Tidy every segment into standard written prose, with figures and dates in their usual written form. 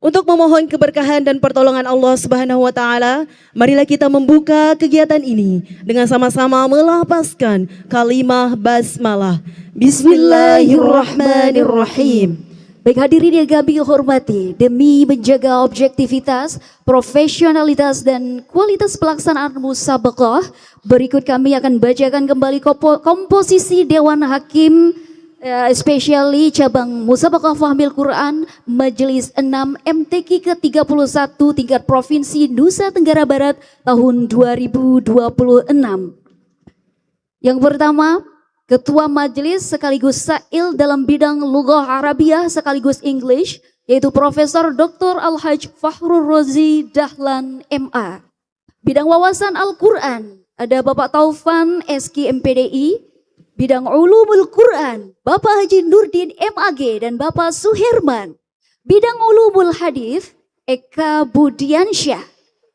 Untuk memohon keberkahan dan pertolongan Allah Subhanahu wa taala, marilah kita membuka kegiatan ini dengan sama-sama melafazkan kalimah basmalah. Bismillahirrahmanirrahim. Baik hadirin yang kami hormati, demi menjaga objektivitas, profesionalitas dan kualitas pelaksanaan musabaqah, berikut kami akan bacakan kembali komposisi Dewan Hakim especially cabang Musabaqah Fahmil Quran Majelis 6 MTQ ke-31 tingkat Provinsi Nusa Tenggara Barat tahun 2026. Yang pertama, Ketua Majelis sekaligus Sa'il dalam bidang Lughah Arabiah sekaligus English, yaitu Profesor Dr. Al-Hajj Fakhrul Razi Dahlan MA. Bidang Wawasan Al-Quran, ada Bapak Taufan SK MPDI. Bidang Ulumul Quran, Bapak Haji Nurdin MAG dan Bapak Suherman. Bidang Ulumul Hadis, Eka Budiansyah.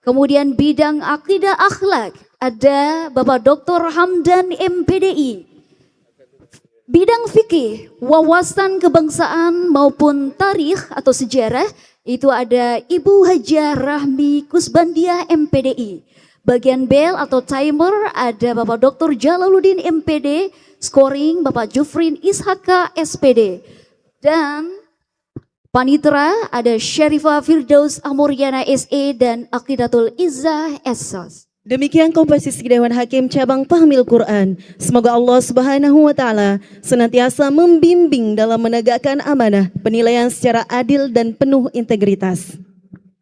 Kemudian bidang Akidah Akhlak, ada Bapak Dr. Hamdan MPDI. Bidang fikih, wawasan kebangsaan maupun tarikh atau sejarah, itu ada Ibu Hajah Rahmi Kusbandiah MPDI. Bagian bel atau timer ada Bapak Dr. Jalaluddin MPD, scoring Bapak Jufrin Ishaka SPD. Dan panitera ada Syarifah Firdaus Amuryana SE dan Aqidatul Izzah Essos. Demikian komposisi Dewan Hakim Cabang Fahmil Quran. Semoga Allah Subhanahu wa taala senantiasa membimbing dalam menegakkan amanah, penilaian secara adil dan penuh integritas.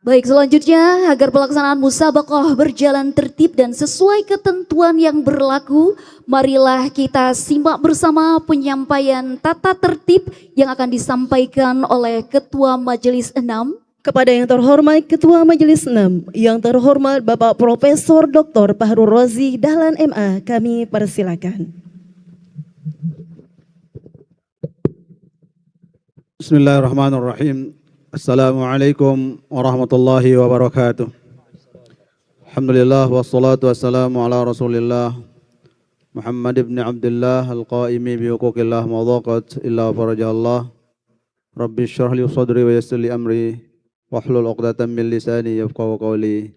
Baik, selanjutnya agar pelaksanaan musabaqah berjalan tertib dan sesuai ketentuan yang berlaku, marilah kita simak bersama penyampaian tata tertib yang akan disampaikan oleh Ketua Majelis 6. Kepada yang terhormat Ketua Majelis 6, yang terhormat Bapak Profesor Dr. Fakhrul Razi Dahlan MA, kami persilakan. Bismillahirrahmanirrahim. Assalamualaikum warahmatullahi wabarakatuh. Alhamdulillah wassalatu wassalamu ala Rasulillah Muhammad ibn Abdullah al-qaimi bi huquqillah ma dhaqat illa farajallah. Rabbi syrah li sadri wa yassir li amri wahlul 'uqdatam min lisani yafqahu qawli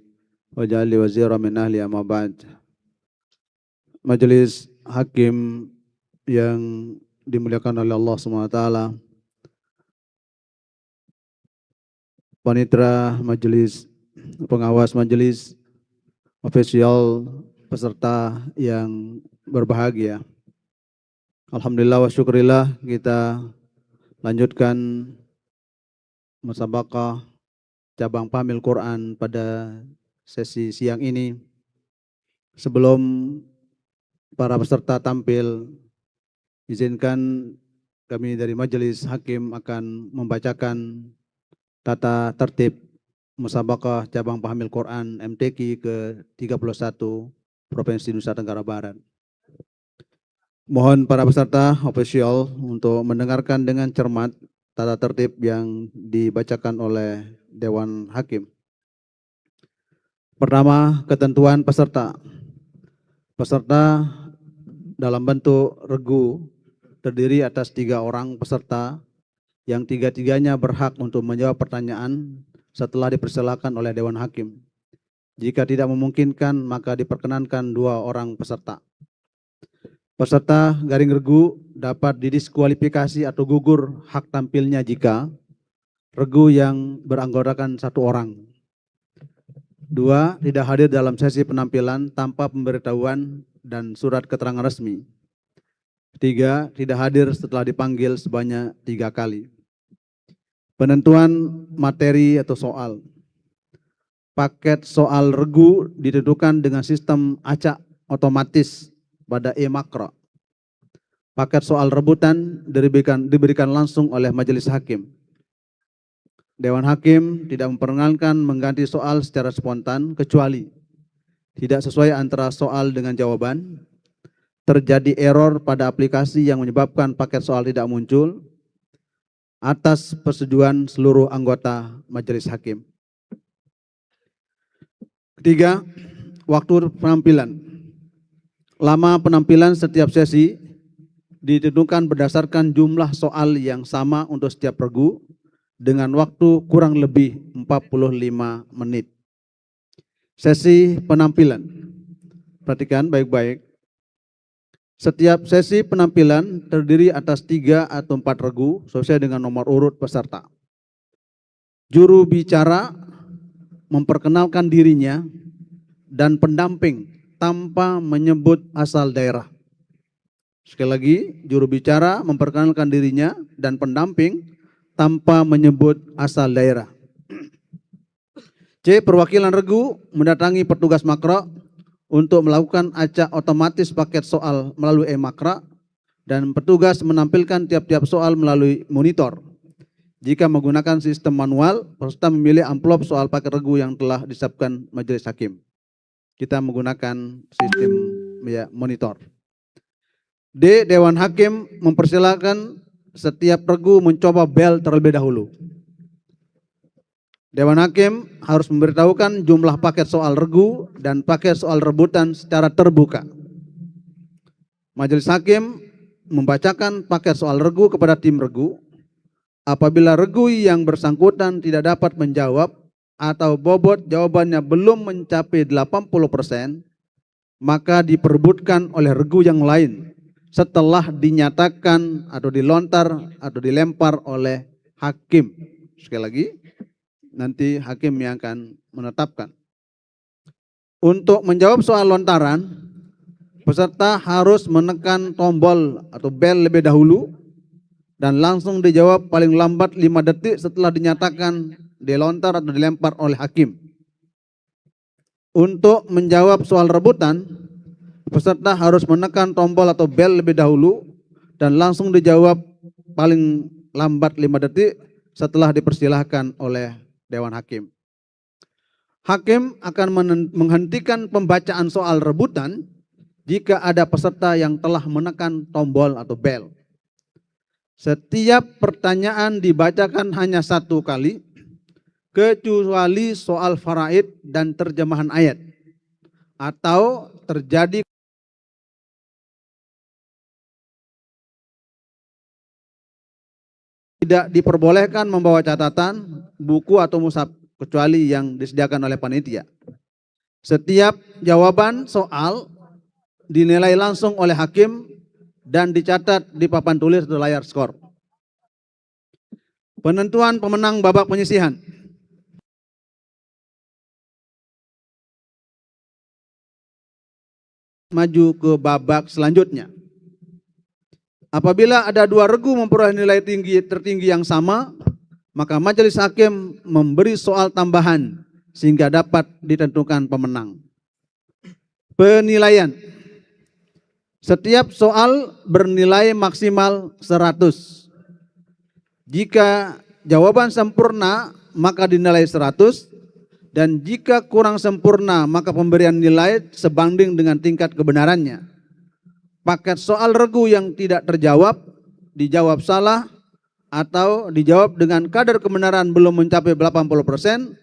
waj'al li wazira min ahli amma ba'd. Majelis hakim yang dimuliakan oleh Allah Subhanahu wa taala, panitera majelis, pengawas majelis, ofisial, peserta yang berbahagia. Alhamdulillah wa syukurillah, kita lanjutkan musabaqah cabang Fahmil Quran pada sesi siang ini. Sebelum para peserta tampil, izinkan kami dari majelis hakim akan membacakan tata tertib musabaqah cabang Fahmil Quran MTQ ke-31 Provinsi Nusa Tenggara Barat. Mohon para peserta official untuk mendengarkan dengan cermat tata tertib yang dibacakan oleh Dewan Hakim. Pertama, ketentuan peserta. Peserta dalam bentuk regu terdiri atas 3 orang peserta yang tiga-tiganya berhak untuk menjawab pertanyaan setelah dipersilakan oleh Dewan Hakim. Jika tidak memungkinkan, maka diperkenankan 2 orang peserta. Peserta garing regu dapat didiskualifikasi atau gugur hak tampilnya jika regu yang beranggotakan 1 orang. 2, tidak hadir dalam sesi penampilan tanpa pemberitahuan dan surat keterangan resmi. 3, tidak hadir setelah dipanggil sebanyak 3 kali. Penentuan materi atau soal. Paket soal regu ditentukan dengan sistem acak otomatis pada e-makro. Paket soal rebutan diberikan langsung oleh majelis hakim. Dewan Hakim tidak memperkenankan mengganti soal secara spontan kecuali tidak sesuai antara soal dengan jawaban, terjadi error pada aplikasi yang menyebabkan paket soal tidak muncul, atas persetujuan seluruh anggota majelis hakim. Ketiga, waktu penampilan. Lama penampilan setiap sesi ditentukan berdasarkan jumlah soal yang sama untuk setiap regu dengan waktu kurang lebih 45 menit. Sesi penampilan. Perhatikan baik-baik. Setiap sesi penampilan terdiri atas 3 atau 4 regu sesuai dengan nomor urut peserta. Juru bicara memperkenalkan dirinya dan pendamping tanpa menyebut asal daerah. Sekali lagi, juru bicara memperkenalkan dirinya dan pendamping tanpa menyebut asal daerah. C. Perwakilan regu mendatangi petugas makro untuk melakukan acak otomatis paket soal melalui e-makra dan petugas menampilkan tiap-tiap soal melalui monitor. Jika menggunakan sistem manual, peserta memilih amplop soal paket regu yang telah disiapkan majelis hakim. Kita menggunakan sistem monitor. D. Dewan Hakim mempersilahkan setiap regu mencoba bel terlebih dahulu. Dewan Hakim harus memberitahukan jumlah paket soal regu dan paket soal rebutan secara terbuka. Majelis Hakim membacakan paket soal regu kepada tim regu. Apabila regu yang bersangkutan tidak dapat menjawab atau bobot jawabannya belum mencapai 80%, maka diperebutkan oleh regu yang lain setelah dinyatakan atau dilontar atau dilempar oleh hakim. Sekali lagi, nanti hakim yang akan menetapkan. Untuk menjawab soal lontaran, peserta harus menekan tombol atau bel lebih dahulu dan langsung dijawab paling lambat 5 detik setelah dinyatakan dilontar atau dilempar oleh hakim. Untuk menjawab soal rebutan, peserta harus menekan tombol atau bel lebih dahulu dan langsung dijawab paling lambat 5 detik setelah dipersilahkan oleh Dewan Hakim. Hakim akan menghentikan pembacaan soal rebutan jika ada peserta yang telah menekan tombol atau bel. Setiap pertanyaan dibacakan hanya 1 kali, kecuali soal faraid dan terjemahan ayat, atau terjadi tidak diperbolehkan membawa catatan, buku atau mushaf, kecuali yang disediakan oleh panitia. Setiap jawaban soal dinilai langsung oleh hakim dan dicatat di papan tulis di layar skor. Penentuan pemenang babak penyisihan. Maju ke babak selanjutnya. Apabila ada 2 regu memperoleh nilai tertinggi yang sama, maka majelis hakim memberi soal tambahan sehingga dapat ditentukan pemenang. Penilaian. Setiap soal bernilai maksimal 100. Jika jawaban sempurna maka dinilai 100, dan jika kurang sempurna maka pemberian nilai sebanding dengan tingkat kebenarannya. Paket soal regu yang tidak terjawab, dijawab salah, atau dijawab dengan kadar kebenaran belum mencapai 80%,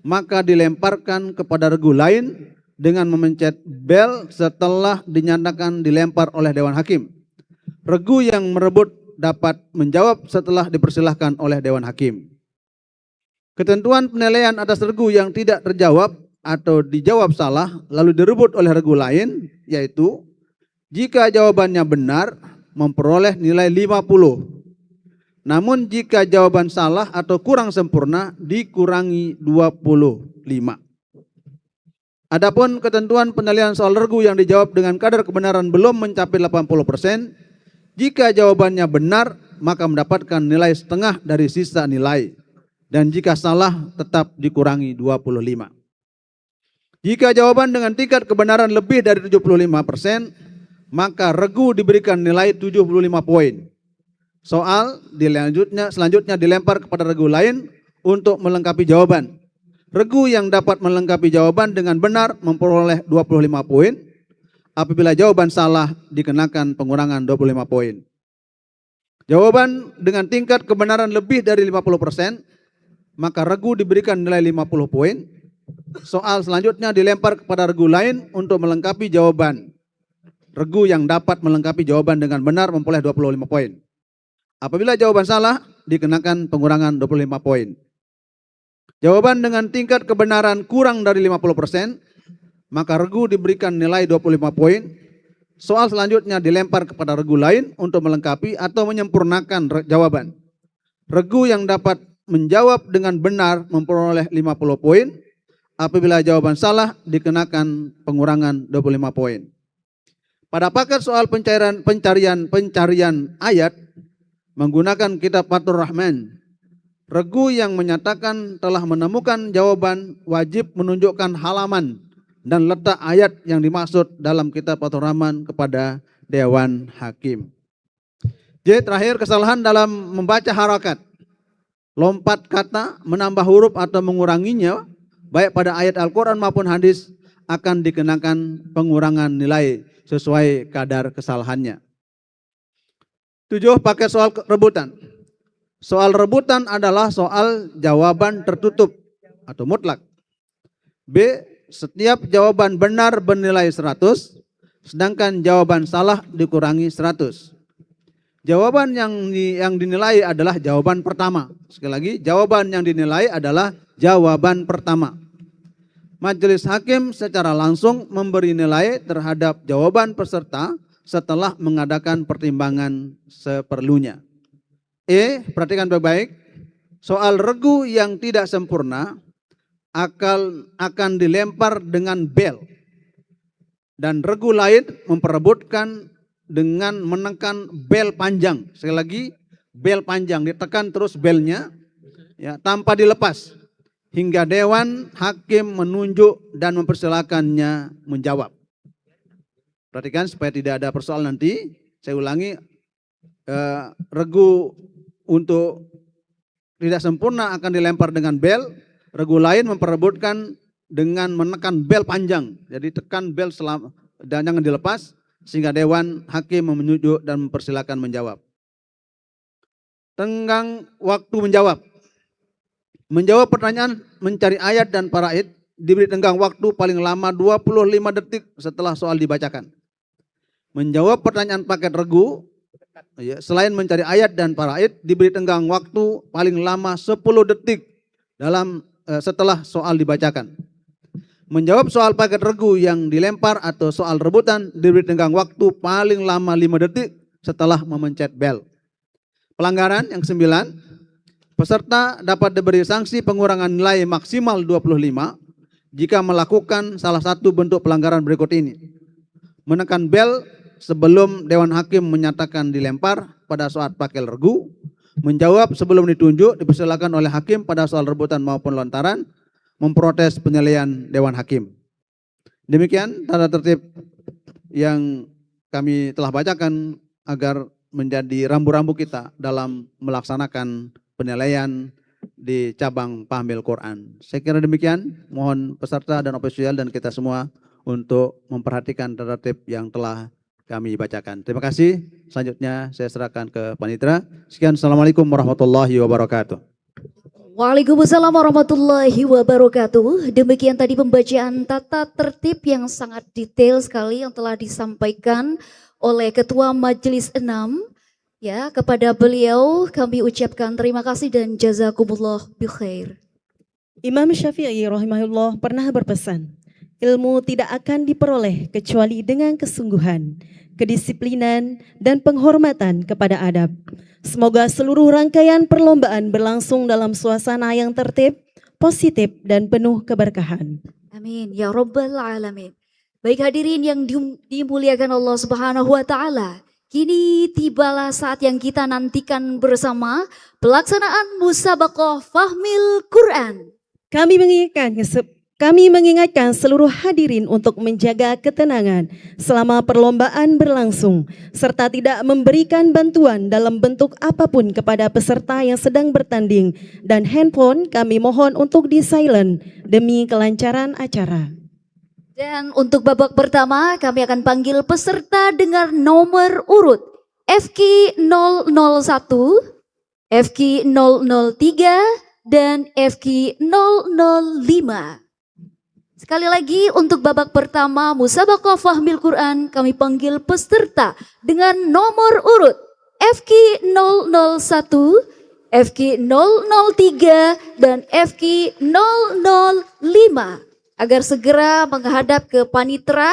maka dilemparkan kepada regu lain dengan memencet bel setelah dinyatakan dilempar oleh Dewan Hakim. Regu yang merebut dapat menjawab setelah dipersilahkan oleh Dewan Hakim. Ketentuan penilaian atas regu yang tidak terjawab atau dijawab salah lalu direbut oleh regu lain, yaitu jika jawabannya benar memperoleh nilai 50. Namun jika jawaban salah atau kurang sempurna dikurangi 25. Adapun ketentuan penilaian soal regu yang dijawab dengan kadar kebenaran belum mencapai 80%, jika jawabannya benar maka mendapatkan nilai setengah dari sisa nilai, dan jika salah tetap dikurangi 25. Jika jawaban dengan tingkat kebenaran lebih dari 75%, maka regu diberikan nilai 75 poin. Soal selanjutnya dilempar kepada regu lain untuk melengkapi jawaban. Regu yang dapat melengkapi jawaban dengan benar memperoleh 25 poin. Apabila jawaban salah dikenakan pengurangan 25 poin. Jawaban dengan tingkat kebenaran lebih dari 50%, maka regu diberikan nilai 50 poin. Soal selanjutnya dilempar kepada regu lain untuk melengkapi jawaban. Regu yang dapat melengkapi jawaban dengan benar memperoleh 25 poin. Apabila jawaban salah dikenakan pengurangan 25 poin. Jawaban dengan tingkat kebenaran kurang dari 50%, maka regu diberikan nilai 25 poin. Soal selanjutnya dilempar kepada regu lain untuk melengkapi atau menyempurnakan jawaban. Regu yang dapat menjawab dengan benar memperoleh 50 poin. Apabila jawaban salah dikenakan pengurangan 25 poin. Pada paket soal pencarian ayat menggunakan kitab Fathur Rahman, regu yang menyatakan telah menemukan jawaban wajib menunjukkan halaman dan letak ayat yang dimaksud dalam kitab Fathur Rahman kepada Dewan Hakim. J. Terakhir, kesalahan dalam membaca harakat, lompat kata, menambah huruf atau menguranginya, baik pada ayat Al-Quran maupun hadis, akan dikenakan pengurangan nilai sesuai kadar kesalahannya. 7. Paket soal rebutan. Soal rebutan adalah soal jawaban tertutup atau mutlak. B. Setiap jawaban benar bernilai 100, sedangkan jawaban salah dikurangi 100. Jawaban yang dinilai adalah jawaban pertama. Sekali lagi, jawaban yang dinilai adalah jawaban pertama. Majelis hakim secara langsung memberi nilai terhadap jawaban peserta setelah mengadakan pertimbangan seperlunya. E. Perhatikan baik-baik. Soal regu yang tidak sempurna akan dilempar dengan bel. Dan regu lain memperebutkan dengan menekan bel panjang. Sekali lagi, bel panjang, ditekan terus belnya ya, tanpa dilepas hingga Dewan Hakim menunjuk dan mempersilakannya menjawab. Perhatikan supaya tidak ada persoalan nanti. Saya ulangi, regu untuk tidak sempurna akan dilempar dengan bel. Regu lain memperebutkan dengan menekan bel panjang. Jadi tekan bel dan jangan dilepas sehingga Dewan Hakim menunjuk dan mempersilakan menjawab. Tenggang waktu menjawab. Menjawab pertanyaan mencari ayat dan faraid diberi tenggang waktu paling lama 25 detik setelah soal dibacakan. Menjawab pertanyaan paket regu selain mencari ayat dan faraid diberi tenggang waktu paling lama 10 detik setelah soal dibacakan. Menjawab soal paket regu yang dilempar atau soal rebutan diberi tenggang waktu paling lama 5 detik setelah memencet bel. Pelanggaran yang 9, peserta dapat diberi sanksi pengurangan nilai maksimal 25 jika melakukan salah satu bentuk pelanggaran berikut ini. Menekan bel sebelum Dewan Hakim menyatakan dilempar pada saat paket regu, menjawab sebelum ditunjuk dipersilakan oleh hakim pada soal rebutan maupun lontaran, memprotes penilaian Dewan Hakim. Demikian tata tertib yang kami telah bacakan agar menjadi rambu-rambu kita dalam melaksanakan penilaian di cabang Fahmil Quran. Saya kira demikian, mohon peserta dan ofisial dan kita semua untuk memperhatikan tata tertib yang telah kami bacakan. Terima kasih. Selanjutnya saya serahkan ke panitia. Sekian, Assalamualaikum warahmatullahi wabarakatuh. Waalaikumsalam warahmatullahi wabarakatuh. Demikian tadi pembacaan tata tertib yang sangat detail sekali yang telah disampaikan oleh Ketua Majelis 6. Ya, kepada beliau kami ucapkan terima kasih dan jazakumullah bikhair. Imam Syafi'i rahimahullah pernah berpesan, ilmu tidak akan diperoleh kecuali dengan kesungguhan, kedisiplinan, dan penghormatan kepada adab. Semoga seluruh rangkaian perlombaan berlangsung dalam suasana yang tertib, positif, dan penuh keberkahan. Amin ya rabbal alamin. Baik hadirin yang dimuliakan Allah Subhanahu wa taala. Kini tibalah saat yang kita nantikan bersama, pelaksanaan Musabaqah Fahmil Quran. Kami mengingatkan seluruh hadirin untuk menjaga ketenangan selama perlombaan berlangsung, serta tidak memberikan bantuan dalam bentuk apapun kepada peserta yang sedang bertanding, dan handphone kami mohon untuk di-silent demi kelancaran acara. Dan untuk babak pertama kami akan panggil peserta dengan nomor urut FQ 001, FQ 003, dan FQ 005. Sekali lagi untuk babak pertama Musabaqah Fahmil Quran kami panggil peserta dengan nomor urut FQ 001, FQ 003 dan FQ 005 agar segera menghadap ke panitera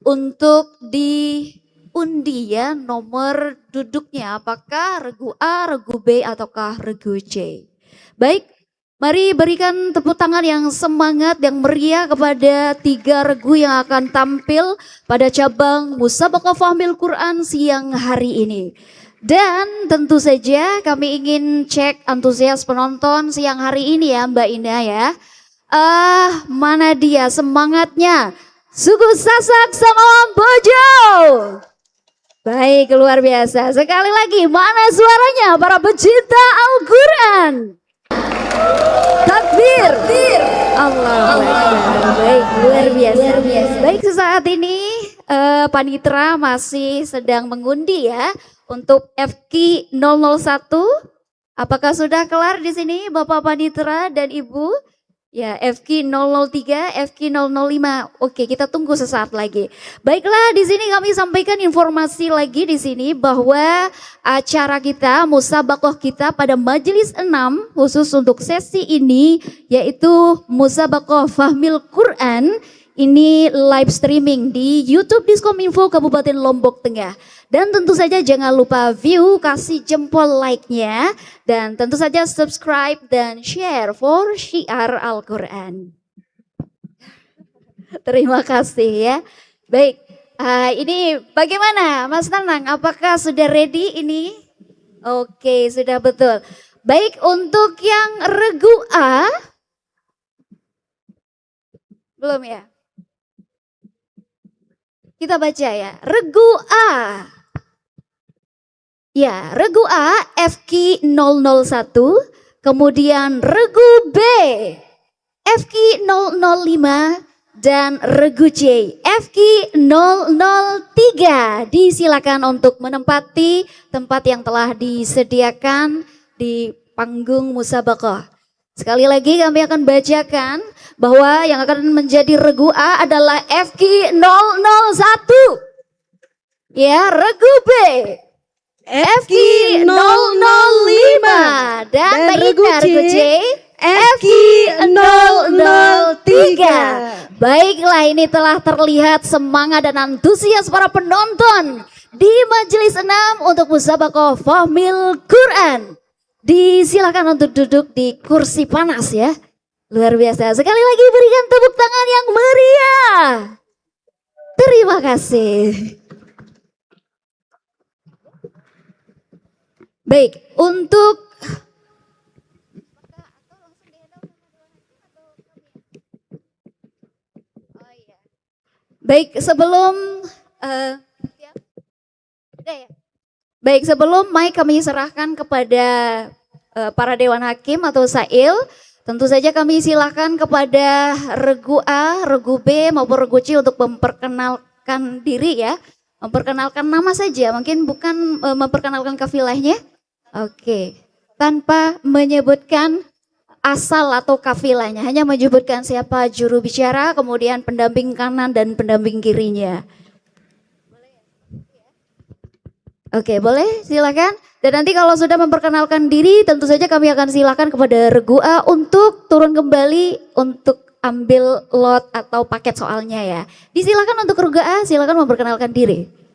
untuk diundi ya nomor duduknya, apakah regu A, regu B, ataukah regu C. Baik, mari berikan tepuk tangan yang semangat, yang meriah kepada 3 regu yang akan tampil pada cabang Musabaqah Fahmil Quran siang hari ini. Dan tentu saja kami ingin cek antusias penonton siang hari ini ya Mbak Indah ya. Mana dia semangatnya? Suku Sasak sama Bojo. Baik, luar biasa. Sekali lagi, mana suaranya para pecinta Al-Quran? Takbir. Allah. Baik, luar biasa. Baik, sesaat ini panitera masih sedang mengundi ya untuk FQ 001. Apakah sudah kelar di sini Bapak panitera dan Ibu? Ya, FQ 003, FQ 005. Oke, kita tunggu sesaat lagi. Baiklah, di sini kami sampaikan informasi lagi di sini bahwa acara kita, musabaqah kita pada majelis 6 khusus untuk sesi ini yaitu Musabaqah Fahmil Quran. Ini live streaming di YouTube Diskominfo Kabupaten Lombok Tengah. Dan tentu saja jangan lupa view, kasih jempol like-nya. Dan tentu saja subscribe dan share for Syiar Al-Quran. Terima kasih ya. Baik, ini bagaimana Mas Nanang? Apakah sudah ready ini? Oke, sudah betul. Baik, untuk yang regu A. Belum ya? Kita baca ya, regu A. Ya, regu A FQ 001, kemudian regu B FQ 005 dan regu C FQ 003. Disilakan untuk menempati tempat yang telah disediakan di panggung musabaqah. Sekali lagi kami akan bacakan bahwa yang akan menjadi regu A adalah FQ 001. Ya, regu B FQ 005 dan regu C FQ 003. Baiklah, ini telah terlihat semangat dan antusias para penonton di majelis 6 untuk musabaqah Fahmil Quran. Disilakan untuk duduk di kursi panas ya. Luar biasa. Sekali lagi berikan tepuk tangan yang meriah. Terima kasih. Baik, untuk sebelum mic kami serahkan kepada para Dewan Hakim atau Sail, tentu saja kami silakan kepada regu A, regu B maupun regu C untuk memperkenalkan diri ya. Memperkenalkan nama saja, mungkin bukan memperkenalkan kafilahnya. Oke, tanpa menyebutkan asal atau kafilahnya, hanya menyebutkan siapa juru bicara, kemudian pendamping kanan dan pendamping kirinya. Oke, boleh silakan. Dan nanti kalau sudah memperkenalkan diri, tentu saja kami akan silakan kepada regu A untuk turun kembali untuk ambil lot atau paket soalnya ya. Disilakan untuk regu A, silakan memperkenalkan diri.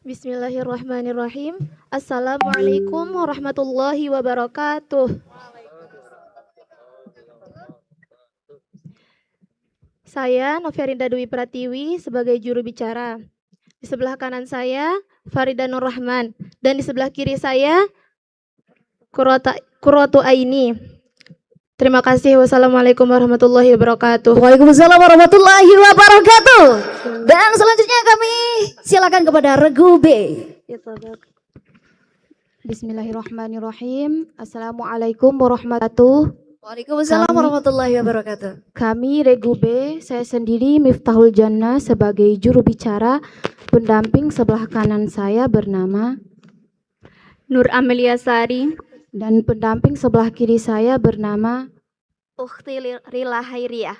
Bismillahirrahmanirrahim. Assalamualaikum warahmatullahi wabarakatuh. Saya Noviarinda Dwi Pratiwi sebagai juru bicara. Di sebelah kanan saya Farida Nur Rahman dan di sebelah kiri saya Qurratu Aini. Terima kasih. Wassalamualaikum warahmatullahi wabarakatuh. Waalaikumsalam warahmatullahi wabarakatuh. Dan selanjutnya kami silakan kepada regu B. Bismillahirrahmanirrahim. Assalamualaikum warahmatullahi wabarakatuh. Waalaikumsalam warahmatullahi wabarakatuh. Kami regu B, saya sendiri Miftahul Jannah sebagai juru bicara. Pendamping sebelah kanan saya bernama Nur Amelia Sari. Dan pendamping sebelah kiri saya bernama Ukhti Rila Hairiyah.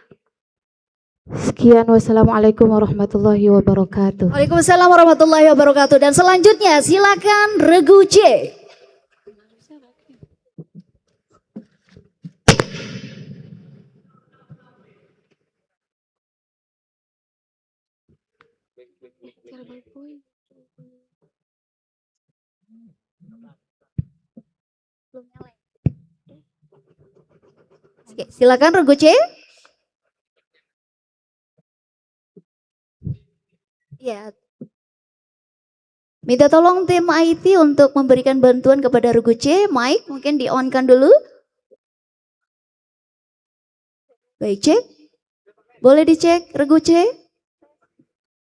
Sekian, wassalamualaikum warahmatullahi wabarakatuh. Waalaikumsalam warahmatullahi wabarakatuh. Dan selanjutnya silakan regu C. Oke, silakan regu C. Ya. Minta tolong tim IT untuk memberikan bantuan kepada regu C. Mike mungkin di-on-kan dulu. Baik, cek. Boleh dicek regu C?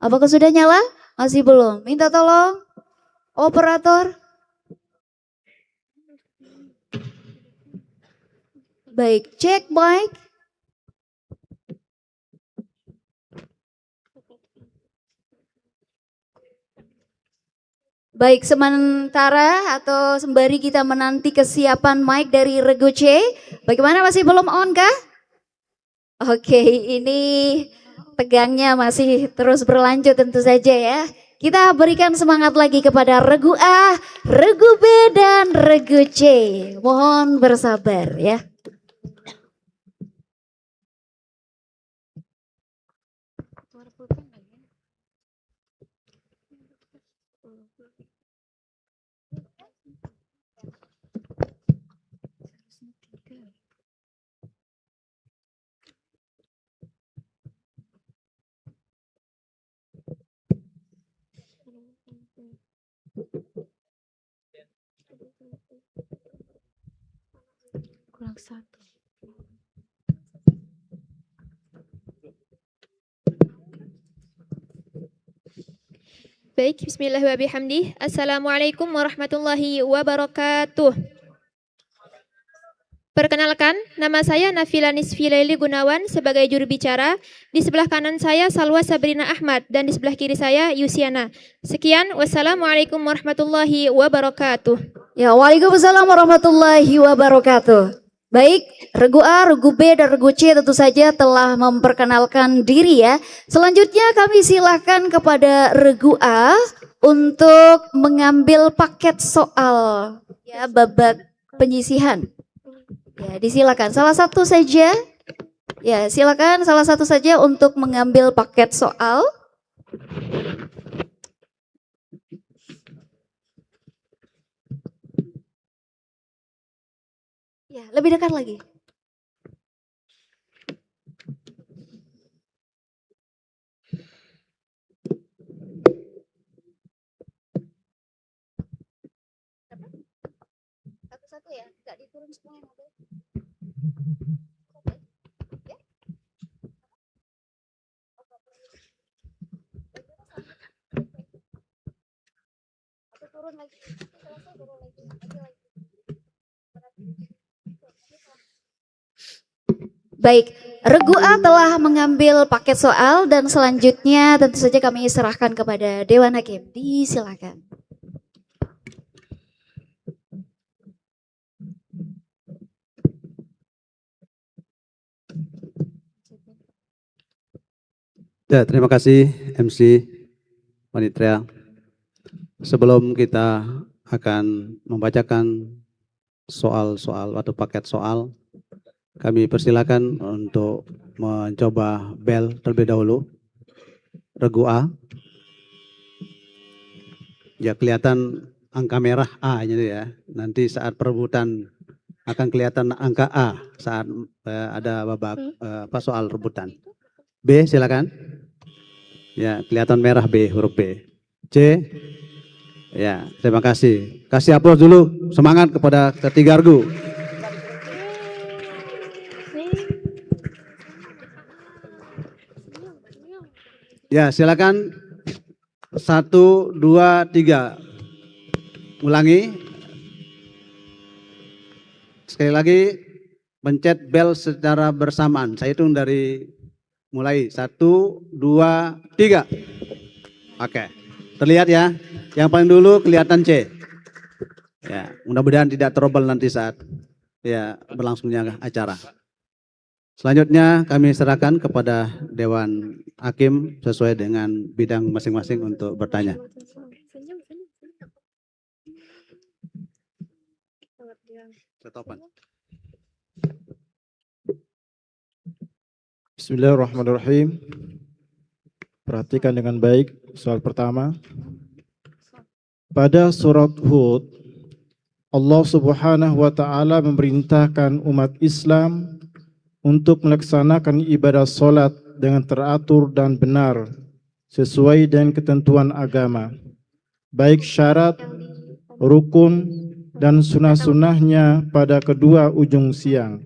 Apakah sudah nyala? Masih belum. Minta tolong operator. Baik, cek mic. Baik, sementara atau sembari kita menanti kesiapan mic dari regu C, bagaimana, masih belum on kah? Oke, ini tegangnya masih terus berlanjut tentu saja ya. Kita berikan semangat lagi kepada regu A, regu B, dan regu C. Mohon bersabar ya. Kurang satu. Baik, bismillahirrahmanirrahim. Assalamualaikum warahmatullahi wabarakatuh. Perkenalkan, nama saya Nafila Nisfi Laili Gunawan sebagai juru bicara. Di sebelah kanan saya Salwa Sabrina Ahmad dan di sebelah kiri saya Yusiana. Sekian, wassalamualaikum warahmatullahi wabarakatuh. Ya, waalaikumsalam warahmatullahi wabarakatuh. Baik, regu A, regu B, dan regu C tentu saja telah memperkenalkan diri ya. Selanjutnya kami silakan kepada regu A untuk mengambil paket soal ya, babak penyisihan. Ya, disilakan salah satu saja. Ya, silakan salah satu saja untuk mengambil paket soal. Ya, lebih dekat lagi. Satu-satu ya, nggak diturun semua yang ada. Turun lagi, turun lagi. Baik, regu A telah mengambil paket soal dan selanjutnya tentu saja kami serahkan kepada Dewan Hakim. Disilakan. Ya, terima kasih MC Panitera. Sebelum kita akan membacakan soal-soal atau paket soal, kami persilakan untuk mencoba bel terlebih dahulu. Regu A. Ya, kelihatan angka merah A gitu ya. Nanti saat perebutan akan kelihatan angka A saat ada babak soal rebutan. B, silakan. Ya, kelihatan merah B, huruf B. C. Ya, terima kasih. Kasih aplaus dulu, semangat kepada ketiga regu. Ya, silakan. 1, 2, 3. Ulangi. Sekali lagi, pencet bel secara bersamaan. Saya hitung dari mulai 1, 2, 3. Oke, terlihat ya. Yang paling dulu kelihatan C. Ya, mudah-mudahan tidak trouble nanti saat ya berlangsungnya acara. Selanjutnya kami serahkan kepada Dewan Hakim sesuai dengan bidang masing-masing untuk bertanya. Bismillahirrahmanirrahim. Perhatikan dengan baik soal pertama. Pada surat Hud, Allah Subhanahu wa taala memerintahkan umat Islam untuk melaksanakan ibadah solat dengan teratur dan benar sesuai dengan ketentuan agama, baik syarat, rukun, dan sunnah-sunnahnya pada kedua ujung siang,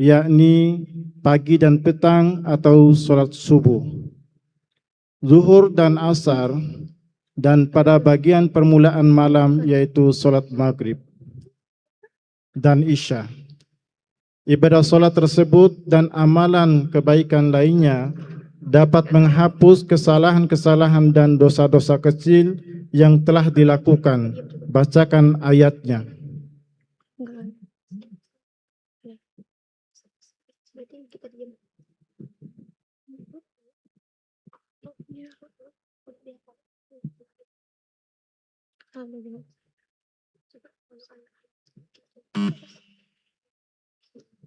yakni pagi dan petang atau solat subuh, zuhur dan asar, dan pada bagian permulaan malam yaitu solat maghrib dan isya. Ibadah solat tersebut dan amalan kebaikan lainnya dapat menghapus kesalahan-kesalahan dan dosa-dosa kecil yang telah dilakukan. Bacakan ayatnya.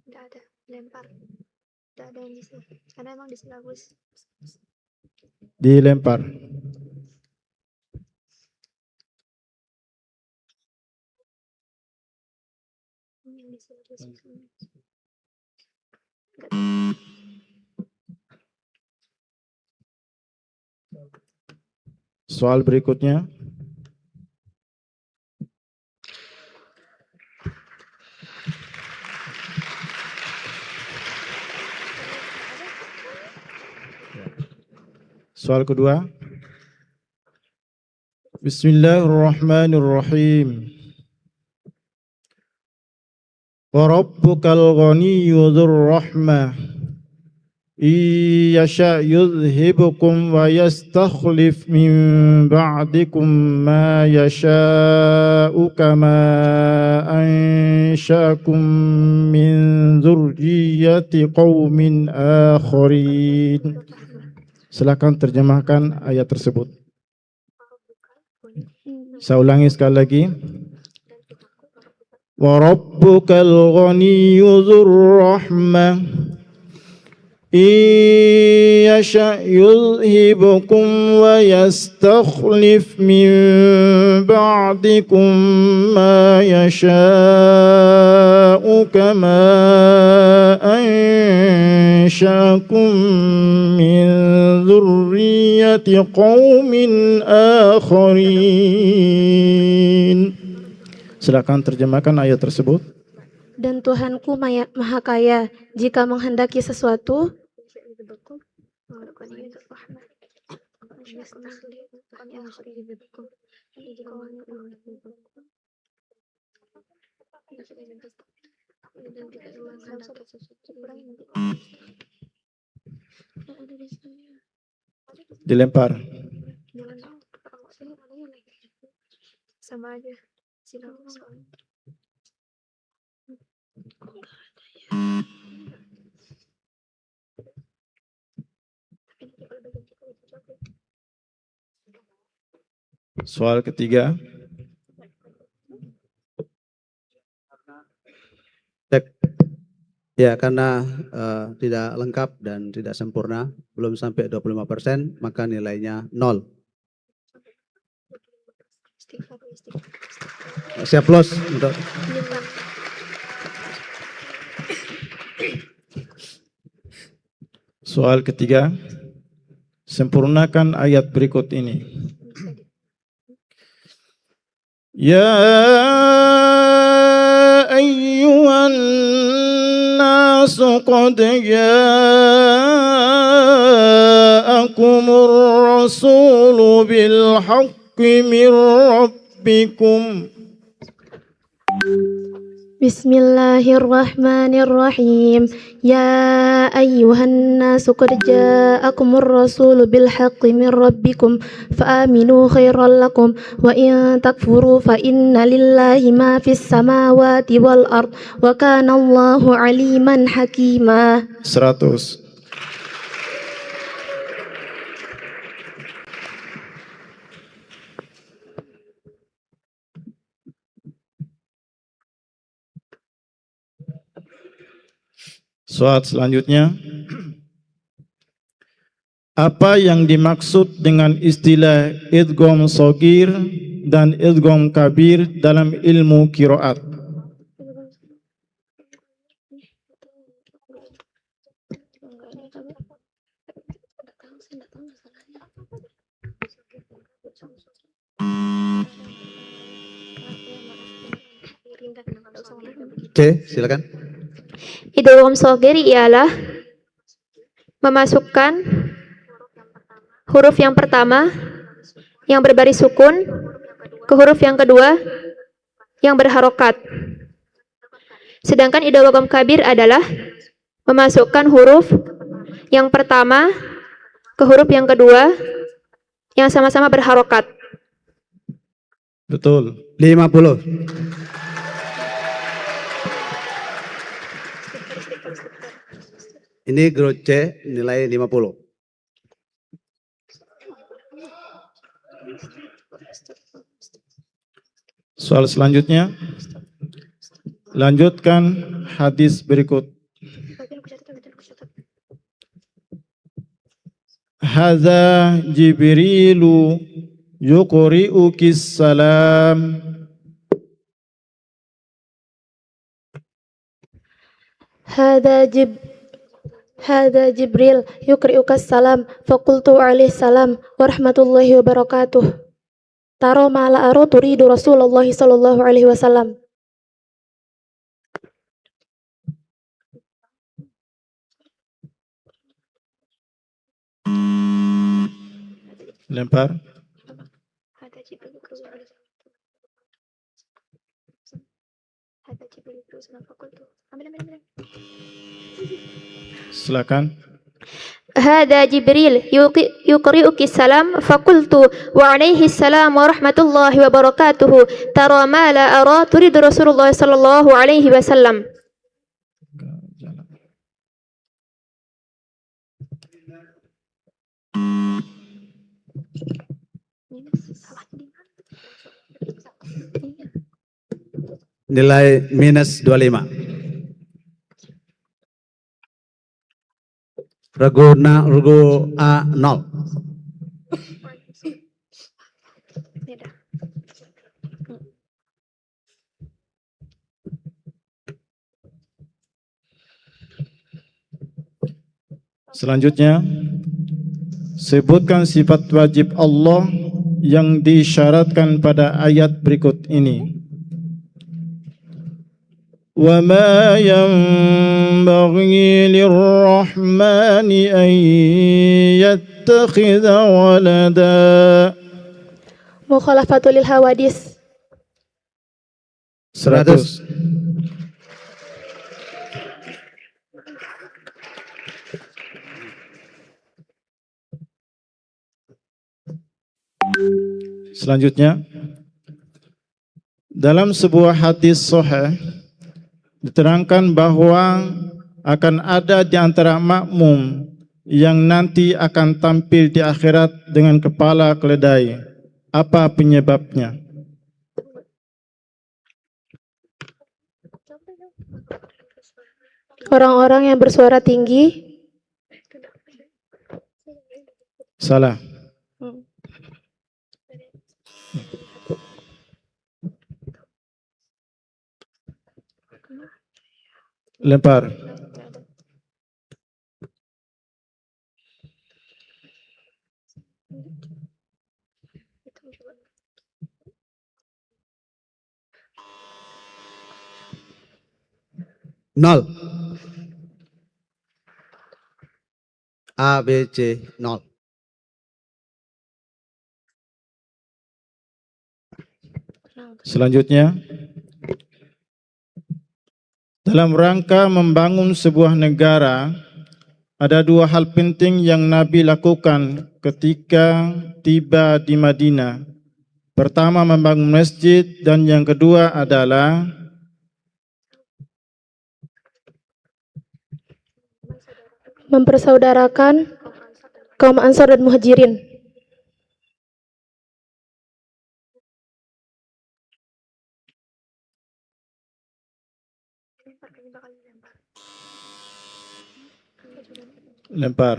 Tidak ada, lempar. Tidak ada yang di sini. Karena emang di sini bagus. Dilempar. Yang di sini bagus. Soal berikutnya. Soal kedua. Bismillahirrahmanirrahim. Wa rabbukal ghaniyyu dzur rahmah. Yasha yudhibukum wa yastakhlif min ba'dikum ma yasha'u kama ansha'akum min dzurriyyati qaumin akharin. Silakan terjemahkan ayat tersebut. Saya ulangi sekali lagi. Wa rabbukal ghaniyyu dzur rahmah. Yasha yuzhibukum wa yastakhlif min ba'dikum ma yasha'u kama ansha'akum min dzurriyyati qaumin akharin. Silakan terjemahkan ayat tersebut. Dan Tuhanku maha kaya, jika menghendaki sesuatu, Dilempar. sama aja. Soal ketiga. Ya, karena tidak lengkap dan tidak sempurna, belum sampai 25%, maka nilainya 0. Siap plus untuk soal ketiga. Sempurnakan ayat berikut ini. Ya ayyuhan nasu qad ja'akumur rasulu bil haqqi min rabbikum. Bismillahirrahmanirrahim. Ya ayyuhan nasu qad ja'akumur rasulu bil haqqi min rabbikum fa aminu khairan lakum wa in takfuru fa inna lillahi ma fis samawati wal ard wa kana Allahu aliman hakima. 100. Soal selanjutnya. Apa yang dimaksud dengan istilah idgham shagir dan idgham kabir dalam ilmu qiraat? C, silakan. Idgham shagir ialah memasukkan huruf yang pertama yang berbaris sukun ke huruf yang kedua yang berharokat. Sedangkan idgham kabir adalah memasukkan huruf yang pertama ke huruf yang kedua yang sama-sama berharokat. Betul. 50. Ini grup C nilai 50. Soal selanjutnya, lanjutkan hadis berikut. Hadza Jibrilu yuqri'ukis salam. Hada Jibril yukri'ukas salam faqultu alaihi salam warahmatullahi wabarakatuh. Taro ma'ala aro turidu Rasulullah sallallahu alaihi wasallam. Lempar. Silakan. Hada Jibril yuqri'uki salam faqultu wa alaihi salam wa rahmatullahi wa barakatuh. Tara ma la ara turidu Rasulullah sallallahu alaihi wasallam. Nilai minus 25. Regu A 0. Selanjutnya, sebutkan sifat wajib Allah yang disyaratkan pada ayat berikut ini. Wa ma yanbaghi lirrahmani an yattakhidha walada. Mukhalafatul lil hawadis. 100. Selanjutnya, dalam sebuah hadis sahih diterangkan bahwa akan ada di antara makmum yang nanti akan tampil di akhirat dengan kepala keledai. Apa penyebabnya? Orang-orang yang bersuara tinggi. Salah. Lempar. Nol. A, B, C, 0. Selanjutnya, dalam rangka membangun sebuah negara, ada dua hal penting yang Nabi lakukan ketika tiba di Madinah. Pertama, membangun masjid, dan yang kedua adalah Mempersaudarakan kaum Ansar dan Muhajirin. lempar.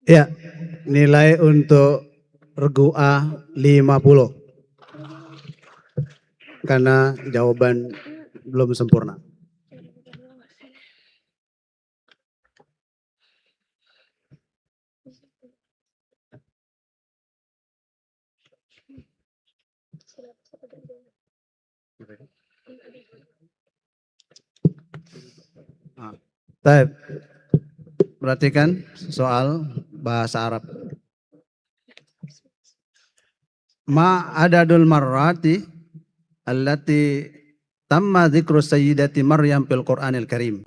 Ya, nilai untuk regu A 50. karena jawaban belum sempurna. Baik, perhatikan soal bahasa Arab. Ma adadul marrati allati tamma dzikru sayyidati Maryam fil Qur'anil Karim.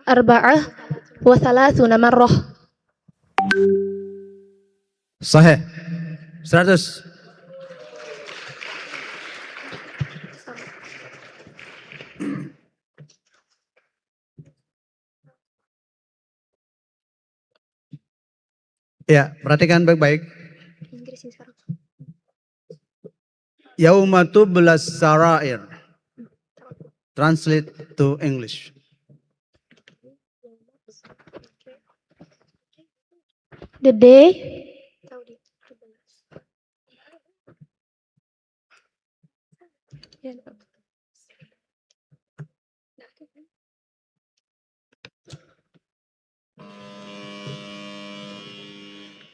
Arba'ah wa thalathuna marrah. Sahih. 100. Ya, perhatikan baik-baik. Yauma tublas sarair. Translate to English. The day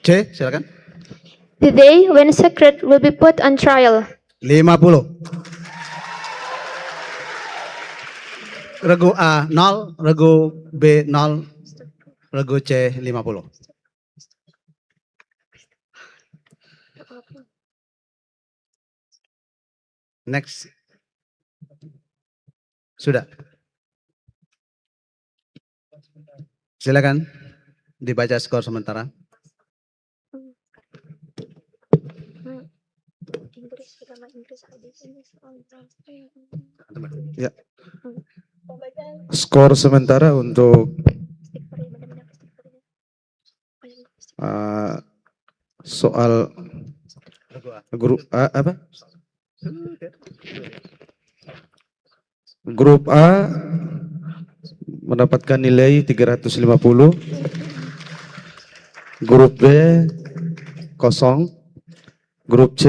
C, silakan. The day when secret will be put on trial. 50. Regu A 0, regu B 0, regu C 50. Next. Sudah. Silakan dibaca skor sementara. Ya. Skor sementara untuk soal grup A apa? Grup A mendapatkan nilai 350. Grup B 0. Grup C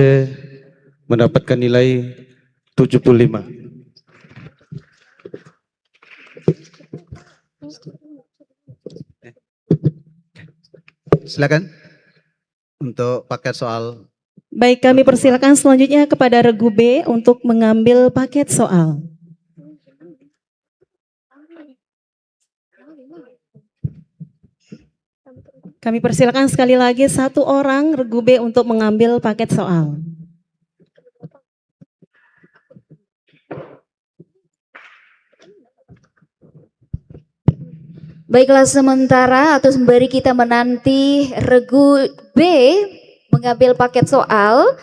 mendapatkan nilai 75. Silakan untuk paket soal. Baik, kami persilakan selanjutnya kepada regu B untuk mengambil paket soal. Kami persilakan sekali lagi satu orang regu B untuk mengambil paket soal. Baiklah, sementara atau sembari kita menanti regu B mengambil paket soal,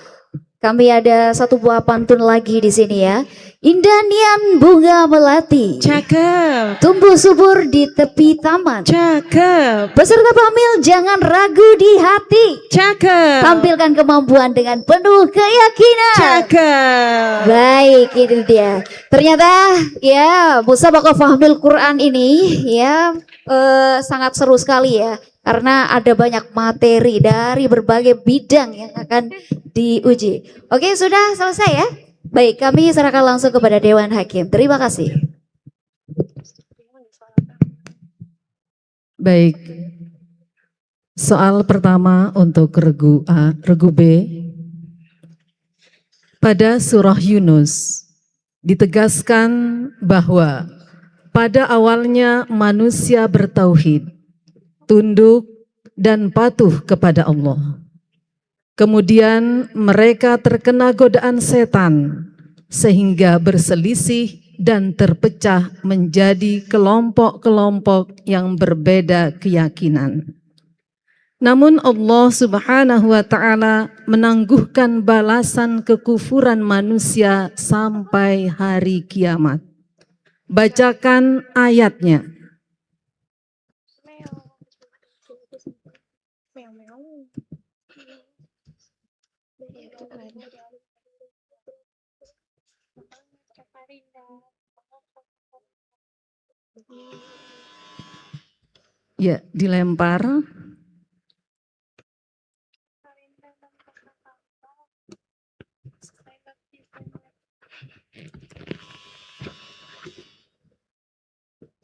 kami ada satu buah pantun lagi di sini ya. Indah nian bunga melati, Cakep, tumbuh subur di tepi taman. cakep, Peserta pamil jangan ragu di hati, cakep, tampilkan kemampuan dengan penuh keyakinan. cakep. Baik, itu dia. Ternyata ya Musabaqah Fahmil Quran ini ya sangat seru sekali ya. Karena ada banyak materi dari berbagai bidang yang akan diuji. Oke, sudah selesai ya? Baik, kami serahkan langsung kepada Dewan Hakim. Terima kasih. Baik. Soal pertama untuk regu A, regu B. Pada surah Yunus ditegaskan bahwa pada awalnya manusia bertauhid, tunduk dan patuh kepada Allah. Kemudian mereka terkena godaan setan sehingga berselisih dan terpecah menjadi kelompok-kelompok yang berbeda keyakinan. Namun Allah Subhanahu wa taala menangguhkan balasan kekufuran manusia sampai hari kiamat. Bacakan ayatnya. Ya, dilempar.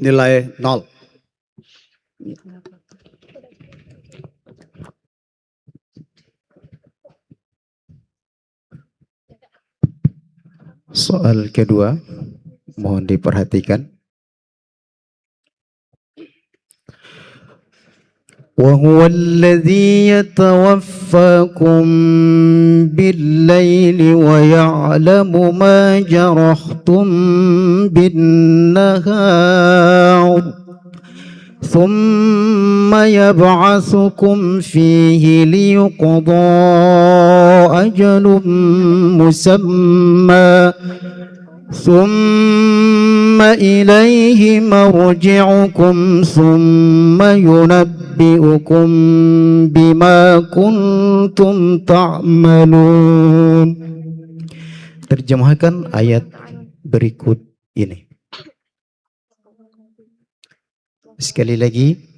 nilai 0. Soal kedua, mohon diperhatikan. وهو الذي يتوفاكم بالليل ويعلم ما جرحتم بالنهار ثم يبعثكم فيه ليقضى أجل مسمى ثم إليه مرجعكم ثم ينبئكم بما كنتم تعملون. Terjemahkan ayat berikut ini. Sekali lagi.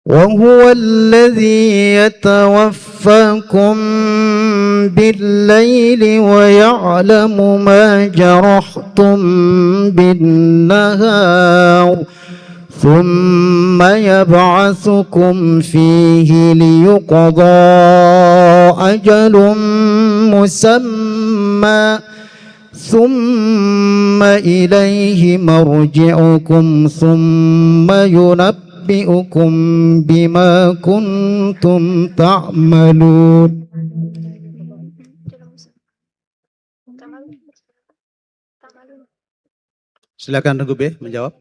وهو الذي يتوفاكم بالليل ويعلم ما جرحتم بالنهار ثم يبعثكم فيه ليقضى أجل مسمى ثم إليه مرجعكم ثم ينبئكم بما كنتم تعملون. Silakan Regu B menjawab.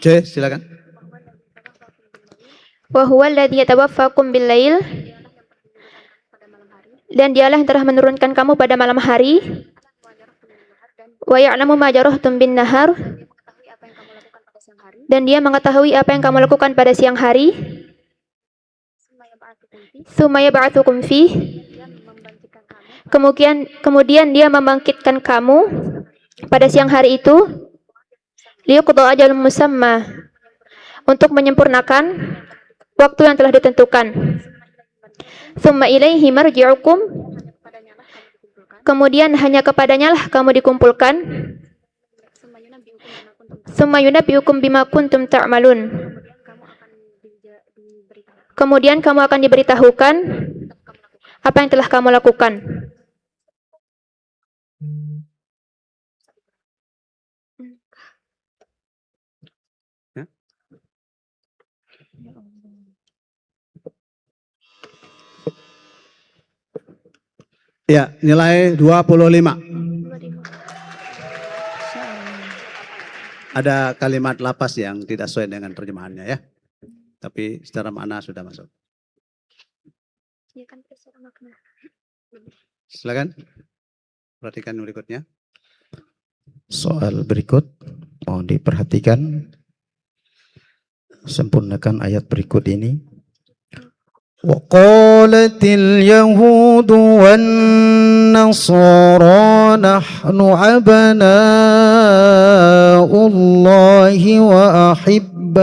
C, silakan. Wa huwa alladhi yatawaffakum bil-lail, dan dialah yang telah menurunkan kamu pada malam hari. Wa ya'lamu ma jarahtum bin nahar, dan dia mengetahui apa yang kamu lakukan pada siang hari. Tsumma yab'atsukum fi, kemudian dia membangkitkan kamu pada siang hari itu. Liyuqda ajalun musamma, untuk menyempurnakan waktu yang telah ditentukan. Tsumma ilaihi marji'ukum, kemudian hanya kepadanya lah kamu dikumpulkan. Tsumma yunabbi'ukum bima kuntum ta'malun, kemudian kamu akan diberitahukan apa yang telah kamu lakukan. Ya, nilai 25. Ada kalimat lapas yang tidak sesuai dengan terjemahannya ya. Tapi secara makna sudah masuk. Silakan. Perhatikan berikutnya. Soal berikut, mohon diperhatikan. Sempurnakan ayat berikut ini. وقالت اليهود والنصارى نحن أبناء الله وأحباؤه.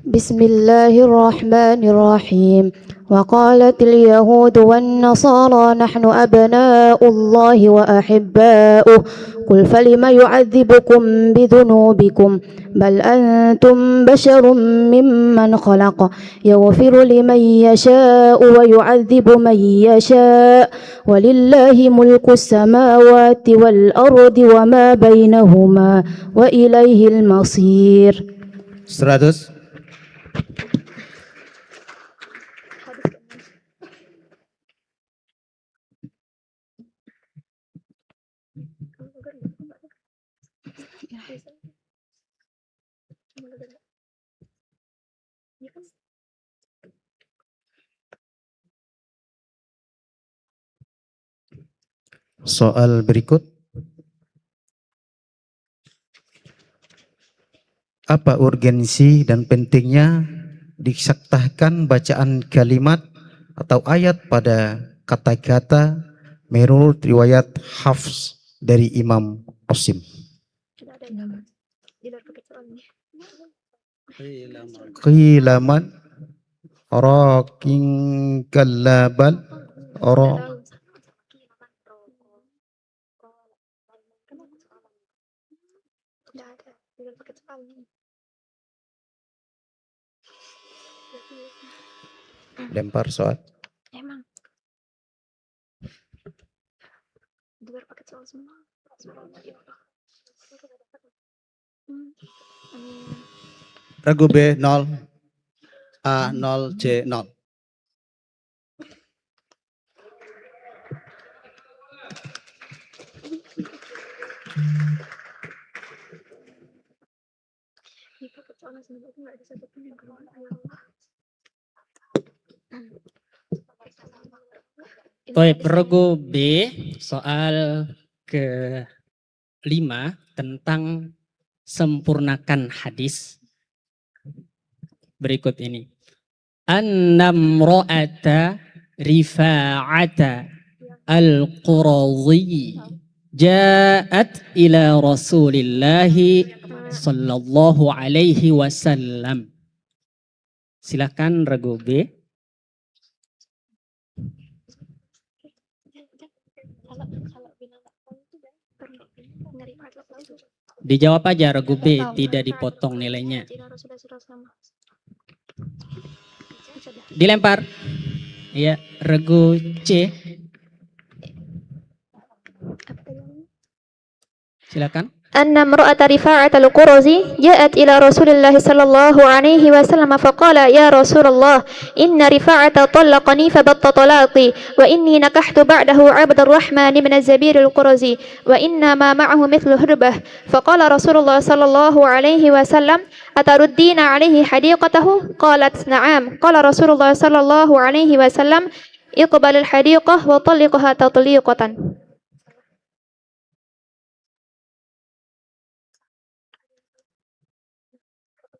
بسم الله الرحمن الرحيم. وقالت اليهود والنصارى نحن أبناء الله وأحباؤه قل فلم يعذبكم بذنوبكم بل أنتم بشر ممن خلق يغفر لمن يشاء ويعذب من يشاء ولله ملك السماوات والأرض وما بينهما وإليه المصير. 100. Soal berikut. Apa urgensi dan pentingnya disaktahkan bacaan kalimat atau ayat pada kata-kata menurut riwayat Hafs dari Imam Asim? qilaman raking kallaban ra lempar soal. Emang. Dua paket soal semua. Regu B 0, A 0, C 0. Baik, regu B soal ke-5 tentang sempurnakan hadis berikut ini. An-namra'ata rifa'ata al-Qurazi ja'at ila Rasulillahi sallallahu alaihi wasallam. Silakan regu B. Dijawab aja regu B, tidak dipotong nilainya. Dilempar. Ya, regu C. Silakan. أن امرأة رفاعة القرزي جاءت إلى رسول الله صلى الله عليه وسلم فقال يا رسول الله إن رفاعة طلقني فبط طلاقي وإني نكحت بعده عبد الرحمن بن الزبير القرزي وإنما معه مثل هربة فقال رسول الله صلى الله عليه وسلم أتردين عليه حديقته قالت نعم قال رسول الله صلى الله عليه وسلم اقبل الحديقة وطلقها تطليقة.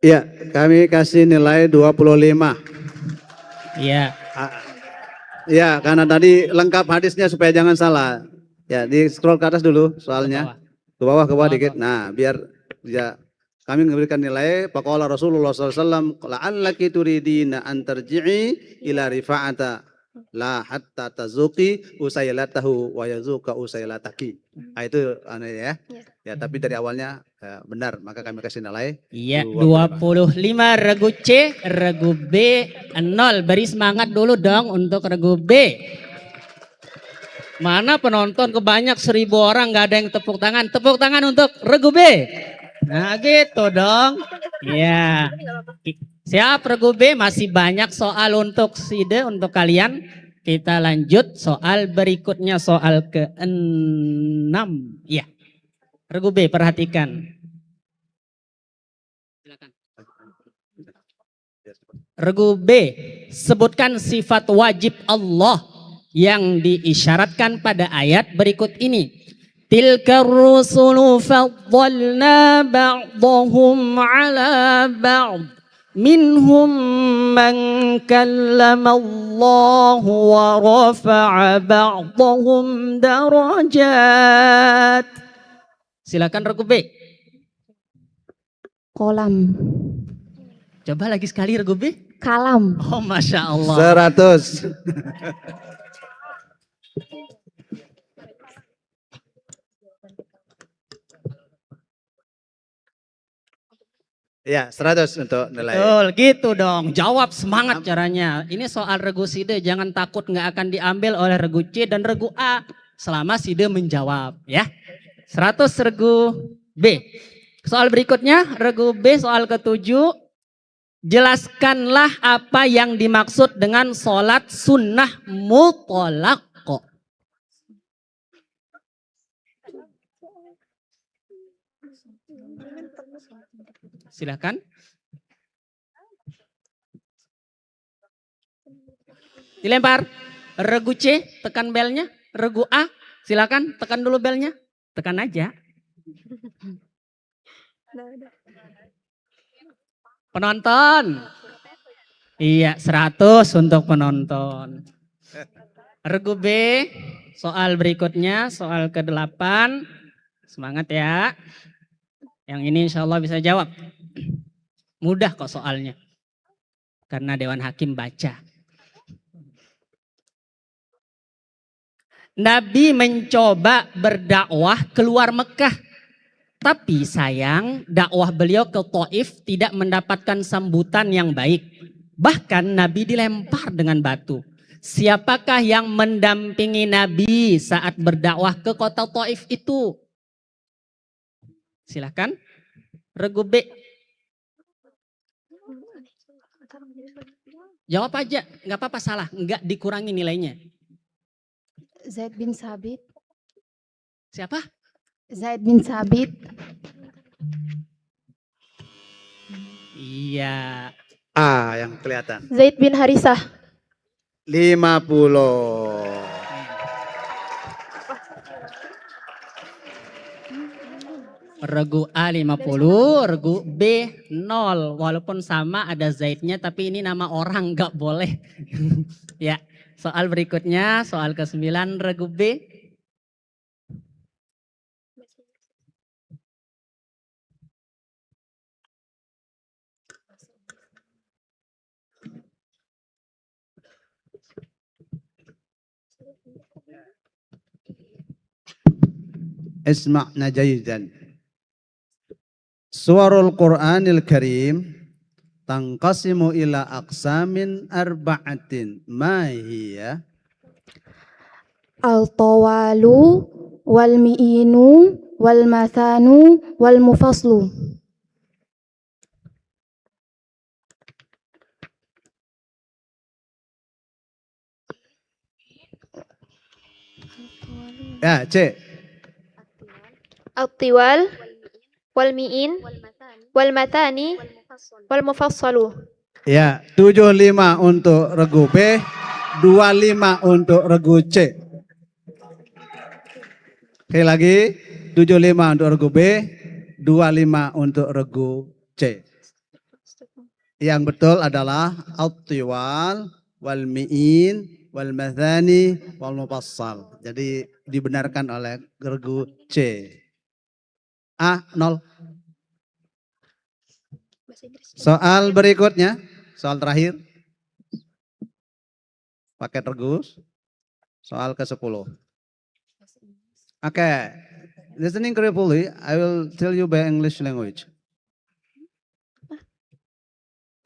Ya, kami kasih nilai 25. Ya. Ya, karena tadi lengkap hadisnya supaya jangan salah. Ya, di scroll ke atas dulu soalnya. Ke bawah dikit. Nah, biar ya kami memberikan nilai faqala Rasulullah SAW la'allaki turidina an tarji'i ila rifa'ata la hatta tazuqi usailatahu wa yazuqa usailataki. Nah, itu ya. Ya, tapi dari awalnya benar, maka kami kasih nilai. Iya, 25 regu C, regu B 0. Beri semangat dulu dong untuk regu B. Mana penonton kebanyak 1000 orang nggak ada yang tepuk tangan. Tepuk tangan untuk regu B. Nah gitu dong. Ya. Siap regu B, masih banyak soal untuk SIDE untuk kalian. Kita lanjut soal berikutnya, soal ke-6. Ya. Regu B, perhatikan. Regu B, sebutkan sifat wajib Allah yang diisyaratkan pada ayat berikut ini. Tilka rusulu faddalna ba'dahum ala ba'd. Minhum man kallama Allah wa rafa'a ba'dahum darajat. Silakan regu B. Kolam. Coba lagi sekali regu B. Kalam. Oh, Masya Allah. 100. Ya, 100 untuk nilai. Betul, gitu dong. Jawab, semangat caranya. Ini soal regu SIDE, jangan takut nggak akan diambil oleh regu C dan regu A selama SIDE menjawab, ya. 100 regu B. Soal berikutnya, regu B soal ke-7. Jelaskanlah apa yang dimaksud dengan sholat sunnah mutolak. Silakan. Dilempar. Regu C, tekan belnya. Regu A, silakan tekan dulu belnya. Tekan aja. Penonton. Iya, 100 untuk penonton. Regu B, soal berikutnya, soal ke-8. Semangat ya. Yang ini insya Allah bisa jawab. Mudah kok soalnya. Karena Dewan Hakim baca. Nabi mencoba berdakwah keluar Mekah. Tapi sayang dakwah beliau ke Taif tidak mendapatkan sambutan yang baik. Bahkan Nabi dilempar dengan batu. Siapakah yang mendampingi Nabi saat berdakwah ke kota Taif itu? Silakan. Regu B. Jawab aja, nggak apa-apa salah, nggak dikurangi nilainya. Zaid bin Sabit. Siapa? Zaid bin Sabit. Iya. Yang kelihatan. Zaid bin Harisah. 50. Regu A 50, regu B 0. Walaupun sama ada Zaidnya tapi ini nama orang nggak boleh. Ya, soal berikutnya, soal ke-9 regu B. Isma'na jayidan. Suwarul Qur'anil Karim tanqasimu ila aqsamin arba'atin. Ma hiya? Al-tawalu wal mi'inu wal mathanu wal mufaslu. Ya, C. Al-tiwal wal mi'in wal mathani wal mufassalu. Ya, 75 untuk regu B, 25 untuk regu C. Sekali lagi, 75 untuk regu B, 25 untuk regu C. Yang betul adalah al-tiwal wal mi'in wal mathani wal mufassal. Jadi dibenarkan oleh regu C. A 0. Soal berikutnya, soal terakhir. Paket regus. Soal ke-10. Okay. Listening carefully, I will tell you by English language.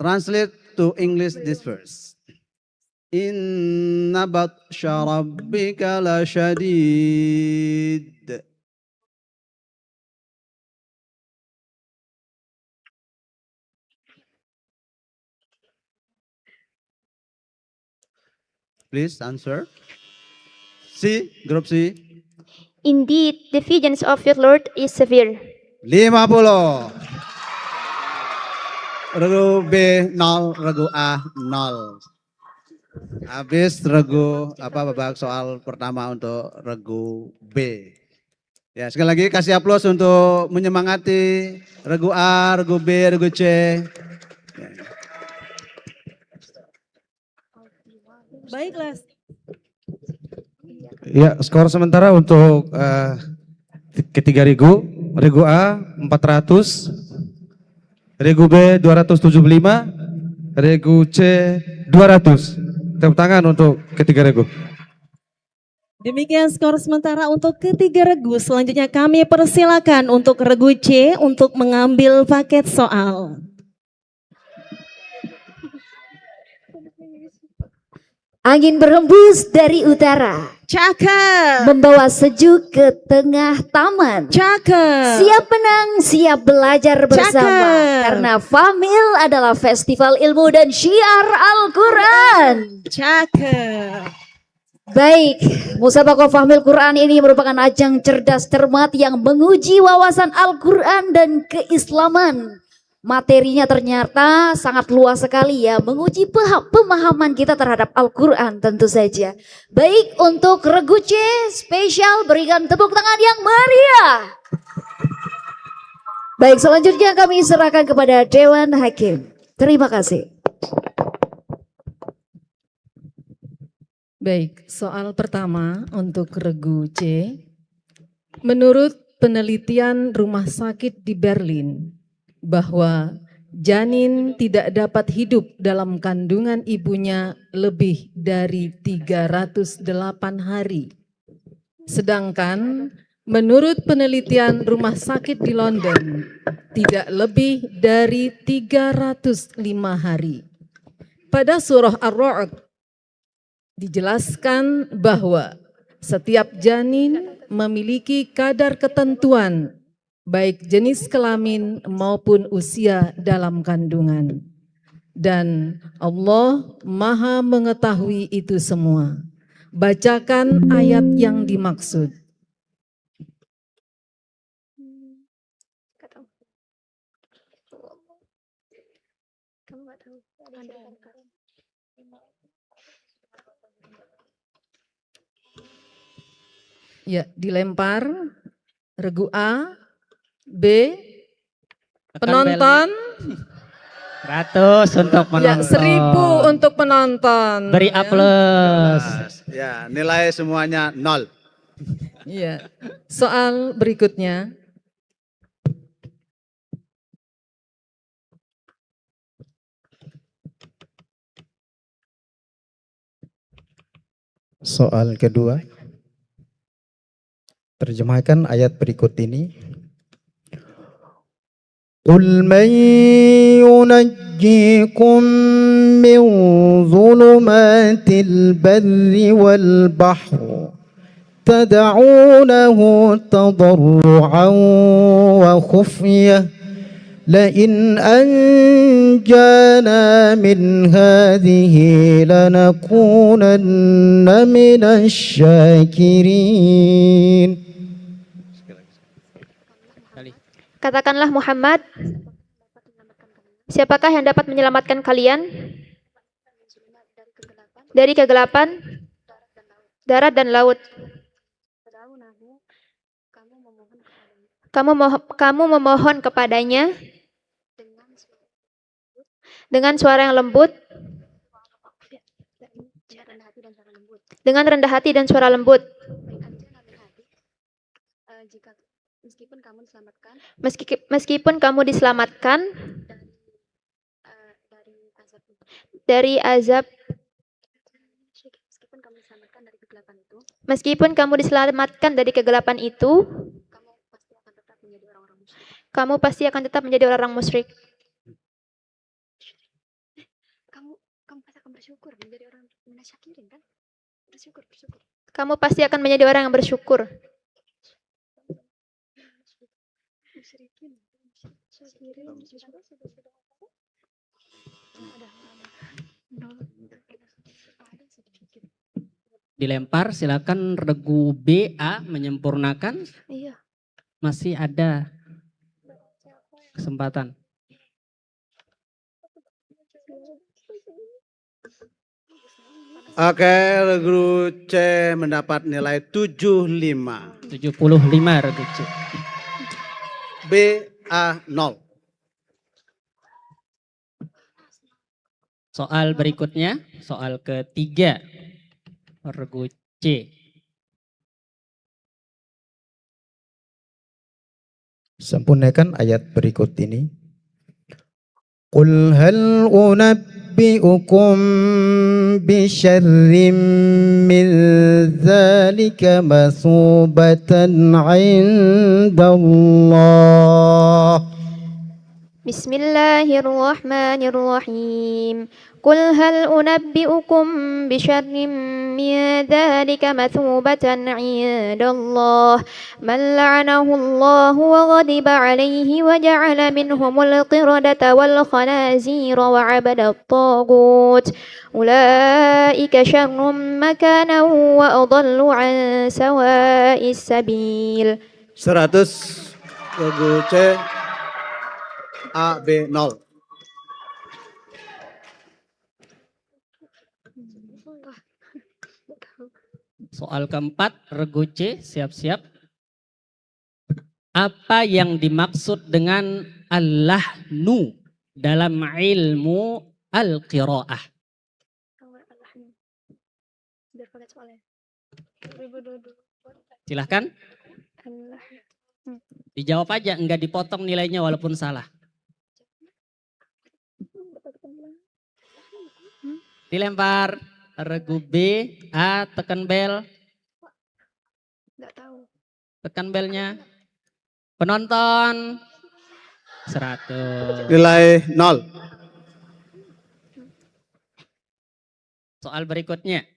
Translate to English this verse. Inna batsha rabbika la shadid. Please answer. C, group C. Indeed, the vengeance of your Lord is severe. 50. Regu B 0, regu A 0. Habis regu babak soal pertama untuk regu B. Ya, sekali lagi kasih aplaus untuk menyemangati regu A, regu B, regu C. Baiklah. Ya, skor sementara untuk ketiga regu. Regu A 400, regu B 275, regu C 200. Tepuk tangan untuk ketiga regu. Demikian skor sementara untuk ketiga regu. Selanjutnya kami persilakan untuk regu C untuk mengambil paket soal. Angin berhembus dari utara, Cakep. membawa sejuk ke tengah taman. Cakep. Siap menang, siap belajar bersama. Cakep. Karena Famil adalah festival ilmu dan syiar Al-Quran. Cakep. Baik, Musabaqah Fahmil Quran ini merupakan ajang cerdas cermat yang menguji wawasan Al-Quran dan keislaman. Materinya ternyata sangat luas sekali ya, menguji pemahaman kita terhadap Al-Quran tentu saja. Baik, untuk regu C spesial berikan tepuk tangan yang meriah. Baik, selanjutnya kami serahkan kepada Dewan Hakim. Terima kasih. Baik, soal pertama untuk regu C. Menurut penelitian rumah sakit di Berlin, bahwa janin tidak dapat hidup dalam kandungan ibunya lebih dari 308 hari. Sedangkan menurut penelitian rumah sakit di London, tidak lebih dari 305 hari. Pada surah Ar-Ra'd dijelaskan bahwa setiap janin memiliki kadar ketentuan, baik jenis kelamin maupun usia dalam kandungan. Dan Allah Maha mengetahui itu semua. Bacakan ayat yang dimaksud. Ya, dilempar. Regu A, B, penonton. 100 untuk Ya, penonton. 1000 untuk penonton. Beri Ya. aplaus. Ya, nilai semuanya 0. Iya. Soal berikutnya. Soal kedua. Terjemahkan ayat berikut ini. Qul man yunajjikum min zulumatil barri wal bahr tad'unahu tadarru'an wa khufyah لئن أنجانا من هذه لنكونن من الشاكرين. Katakanlah Muhammad, siapakah yang dapat menyelamatkan kalian dari kegelapan darat dan laut? Kamu memohon kepadanya dengan suara yang lembut, dengan rendah hati dan suara lembut. Meskipun kamu diselamatkan dari azab, meskipun kamu diselamatkan dari kegelapan itu, kamu pasti akan tetap menjadi orang musyrik. Kamu pasti akan menjadi orang yang bersyukur. Dilempar, silakan regu B, A menyempurnakan. Iya. Masih ada kesempatan. Oke, regu C mendapat nilai 75. 75 regu C. B, A, 0. Soal berikutnya, soal ketiga, regu C. Sempurnakan ayat berikut ini. Qul hal unabbi'ukum bisyarrim min dzalika masubatan 'indallah. Bismillahirrahmanirrahim. Qul hal unabbi'ukum bisyarrim min dzalika mathubatan 'indallah man la'anahu Allah wa ghadiba 'alaihi wa ja'ala minhumul qiradata wal khanazira wa 'abada at-taghut ulaika syarrum makanan wa adallu 'an sawa'is sabil. 100 regu C, A, B, 0. Soal keempat, regu C, siap-siap. Apa yang dimaksud dengan al-lahnu dalam ilmu al-qiraah? Silahkan. Dijawab aja, enggak dipotong nilainya walaupun salah. Dilempar. Regu B, A, tekan bel. Nggak tahu. Tekan belnya. Penonton 100. Nilai 0. Soal berikutnya.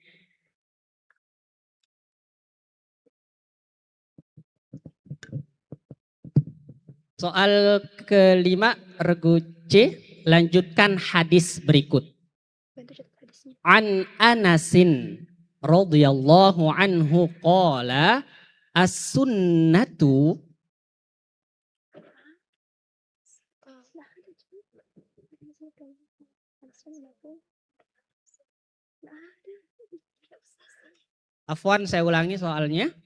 Soal kelima, regu C, lanjutkan hadis berikut. An Anasin radhiyallahu anhu qala as-sunnatu Afwan, saya ulangi soalnya.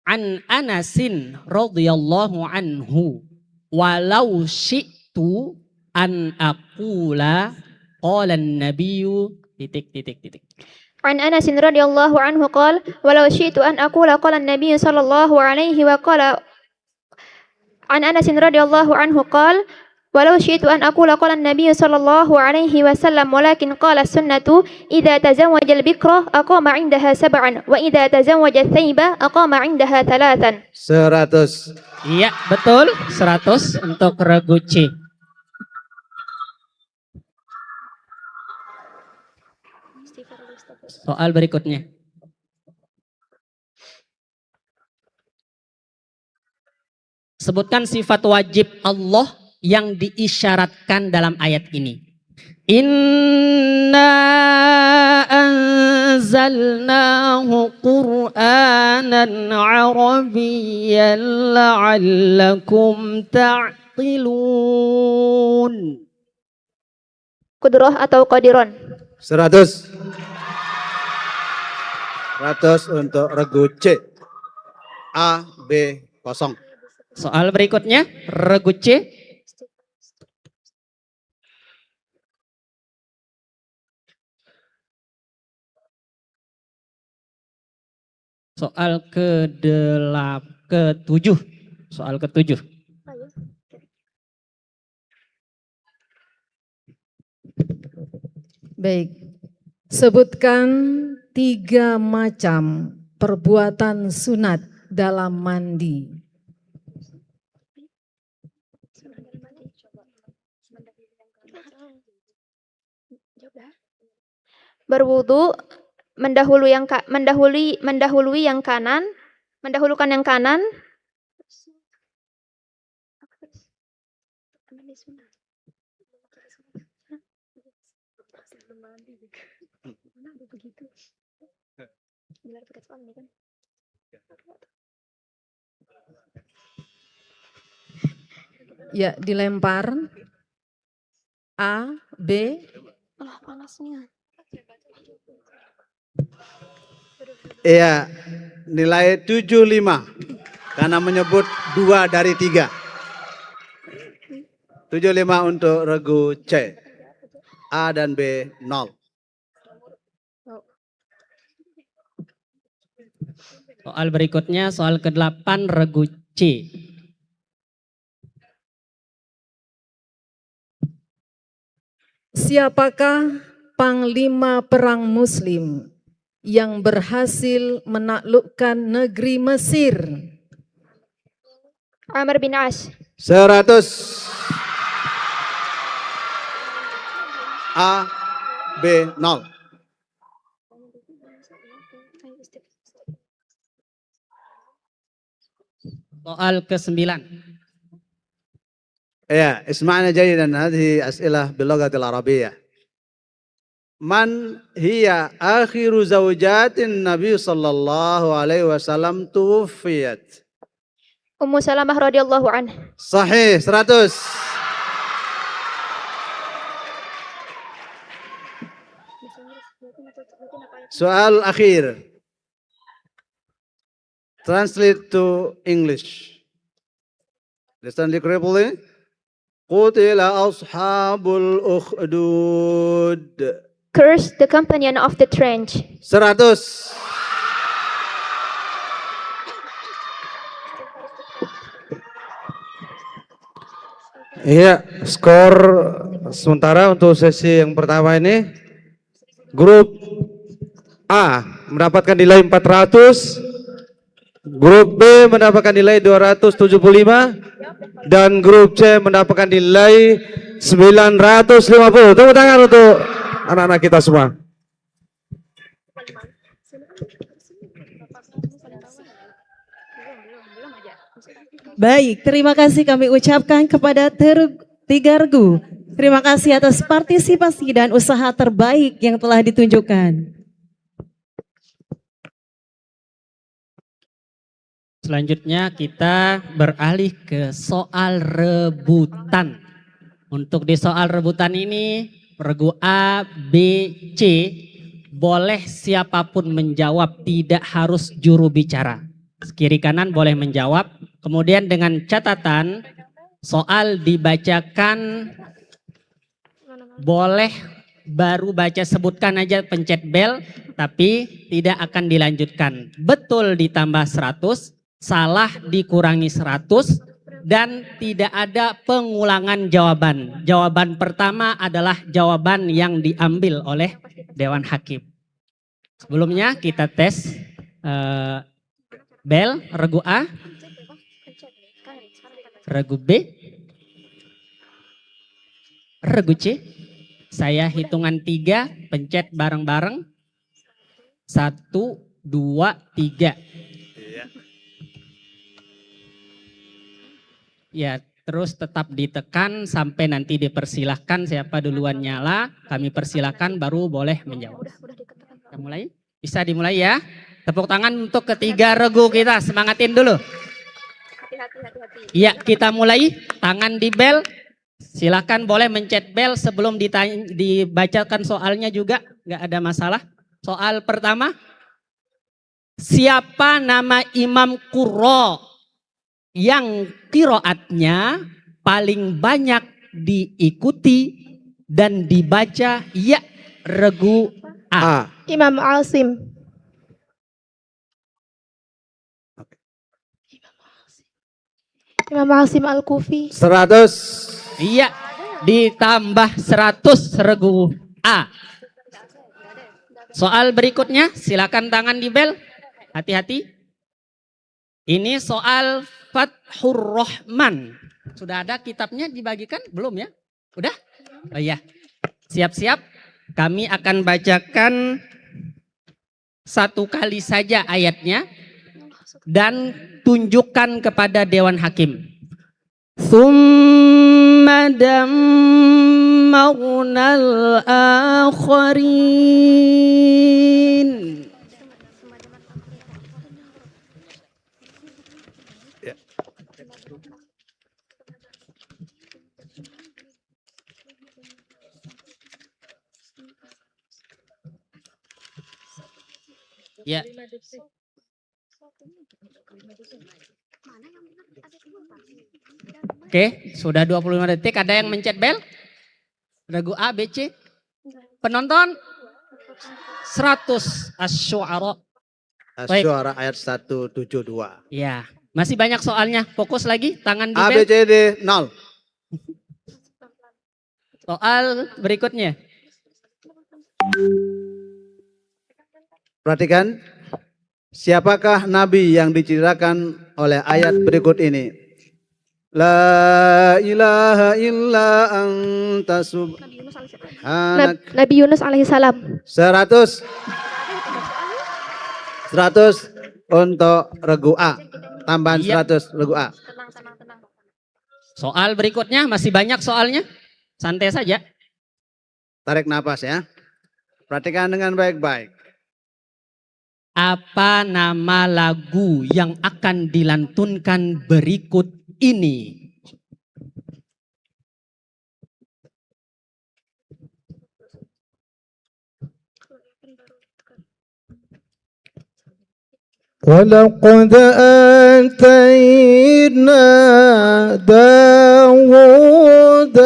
An Anasin radhiyallahu anhu walau syi'tu an aqula qala an-nabiyyu titik. عن أنس رضي الله عنه قال ولو شئت أن أقول قال النبي صلى الله عليه وقال عن أنس رضي الله عنه قال ولو شئت أن أقول قال النبي صلى الله عليه وسلم ولكن قال السنة إذا تزوج البكر أقام عندها 7 وإذا تزوج الثيب أقام عندها 3. 100. Iya, betul. 100 untuk regu C. Soal berikutnya. Sebutkan sifat wajib Allah yang diisyaratkan dalam ayat ini. Inna anzalnahu Qur'anan Arabiyyan la'allakum ta'qilun. Qudrah atau qadiron? 100. 100 untuk regu C. A, B, kosong. Soal berikutnya, regu C. Soal ke-7. Soal ke-7. Baik. Sebutkan 3 macam perbuatan sunat dalam mandi. Berwudu, mendahului yang kanan, mendahulukan yang kanan. Ya, dilempar. A, B. Panasnya. Iya, nilai 75. Karena menyebut 2 dari 3. 75 untuk regu C. A dan B 0. Soal berikutnya, soal ke-8 regu C. Siapakah panglima perang Muslim yang berhasil menaklukkan negeri Mesir? Amr bin As. 100. A, B 0. Soal ke-9. Ya, isma'na jayidan, hadhihi as'ilah bilughatil arabiyyah. Man hiya akhiru zawjatin Nabi sallallahu alaihi wasallam tuwfiyat? Ummu Salamah radhiyallahu anha. Sahih, 100. Soal akhir. Translate to English. Listen carefully. Qutila ashabul ukhdud. Curse the companion of the trench. 100. Iya, skor sementara untuk sesi yang pertama ini Grup A mendapatkan nilai 400, grup B mendapatkan nilai 275, dan grup C mendapatkan nilai 950. Tepuk tangan untuk anak-anak kita semua. Baik, terima kasih kami ucapkan kepada tiga regu. Terima kasih atas partisipasi dan usaha terbaik yang telah ditunjukkan. Selanjutnya kita beralih ke soal rebutan. Untuk di soal rebutan ini, regu A, B, C, boleh siapapun menjawab, tidak harus juru bicara. Kiri kanan boleh menjawab. Kemudian dengan catatan, soal dibacakan boleh baru baca sebutkan aja, pencet bel, tapi tidak akan dilanjutkan. Betul ditambah 100, salah dikurangi 100, dan tidak ada pengulangan jawaban. Jawaban pertama adalah jawaban yang diambil oleh Dewan Hakim. Sebelumnya kita tes bel, regu A, regu B, regu C. Saya hitungan 3, pencet bareng-bareng. 1, 2, 3. Ya, terus tetap ditekan sampai nanti dipersilahkan siapa duluan nyala. Kami persilahkan baru boleh menjawab. Kita mulai? Bisa dimulai ya. Tepuk tangan untuk ketiga regu kita. Semangatin dulu. Ya, kita mulai. Tangan di bel. Silakan boleh mencet bel sebelum dibacakan soalnya juga, nggak ada masalah. Soal pertama, siapa nama Imam Qurra yang qiraatnya paling banyak diikuti dan dibaca? Ya, regu A. Imam Asim. Imam Asim Al-Kufi. 100. Iya, ditambah 100 regu A. Soal berikutnya, silakan tangan di bel. Hati-hati. Ini soal Fathur Rahman. Sudah ada kitabnya dibagikan? Belum ya? Udah? Oh iya. Siap-siap. Kami akan bacakan satu kali saja ayatnya dan tunjukkan kepada Dewan Hakim. Thumma dammarnal akharin. Ya. Oke, sudah 25 detik. Ada yang mencet bel? Regu A, B, C. Penonton? 100 Asy-Syu'ara. Asy-Syu'ara ayat 172. Ya, masih banyak soalnya. Fokus lagi, tangan di A, bel. B, C, D, 0. Soal berikutnya. Perhatikan, siapakah nabi yang diceritakan oleh ayat berikut ini? La ilaha illa anta subhanak. Nabi Yunus alaihissalam. 100. 100 untuk regu A. Tambahan 100 regu A. Soal berikutnya masih banyak soalnya. Santai saja. Tarik nafas ya. Perhatikan dengan baik-baik. Apa nama lagu yang akan dilantunkan berikut ini? ولقد آتينا داود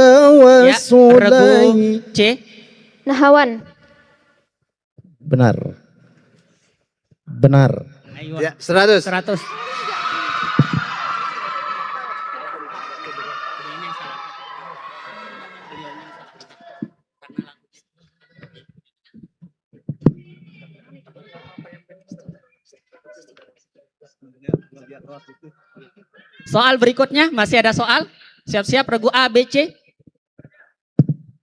Ya, regu وسليمان. C. Nahawan. Benar. Benar. Ayo. Ya, 100. 100. Soal berikutnya, masih ada soal? Siap-siap regu A, B, C.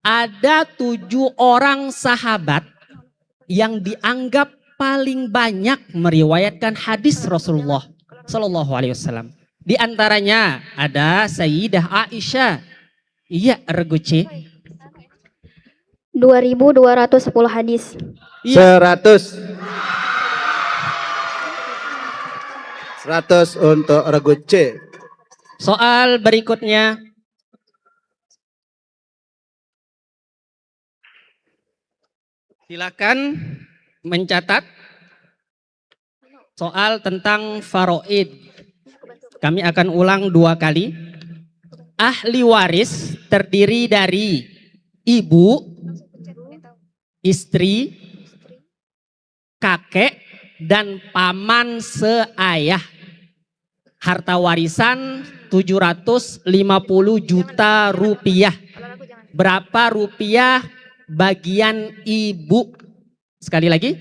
Ada 7 orang sahabat yang dianggap paling banyak meriwayatkan hadis Rasulullah Sallallahu Alaihi Wasallam. Di antaranya ada Sayyidah Aisyah. Iya, regu C. 2210 hadis. 100. 100 untuk regu C. Soal berikutnya. Silakan mencatat soal tentang faraid. Kami akan ulang 2 kali. Ahli waris terdiri dari ibu, istri, kakek, dan paman seayah. Harta warisan 750 juta rupiah. Berapa rupiah bagian ibu? Sekali lagi,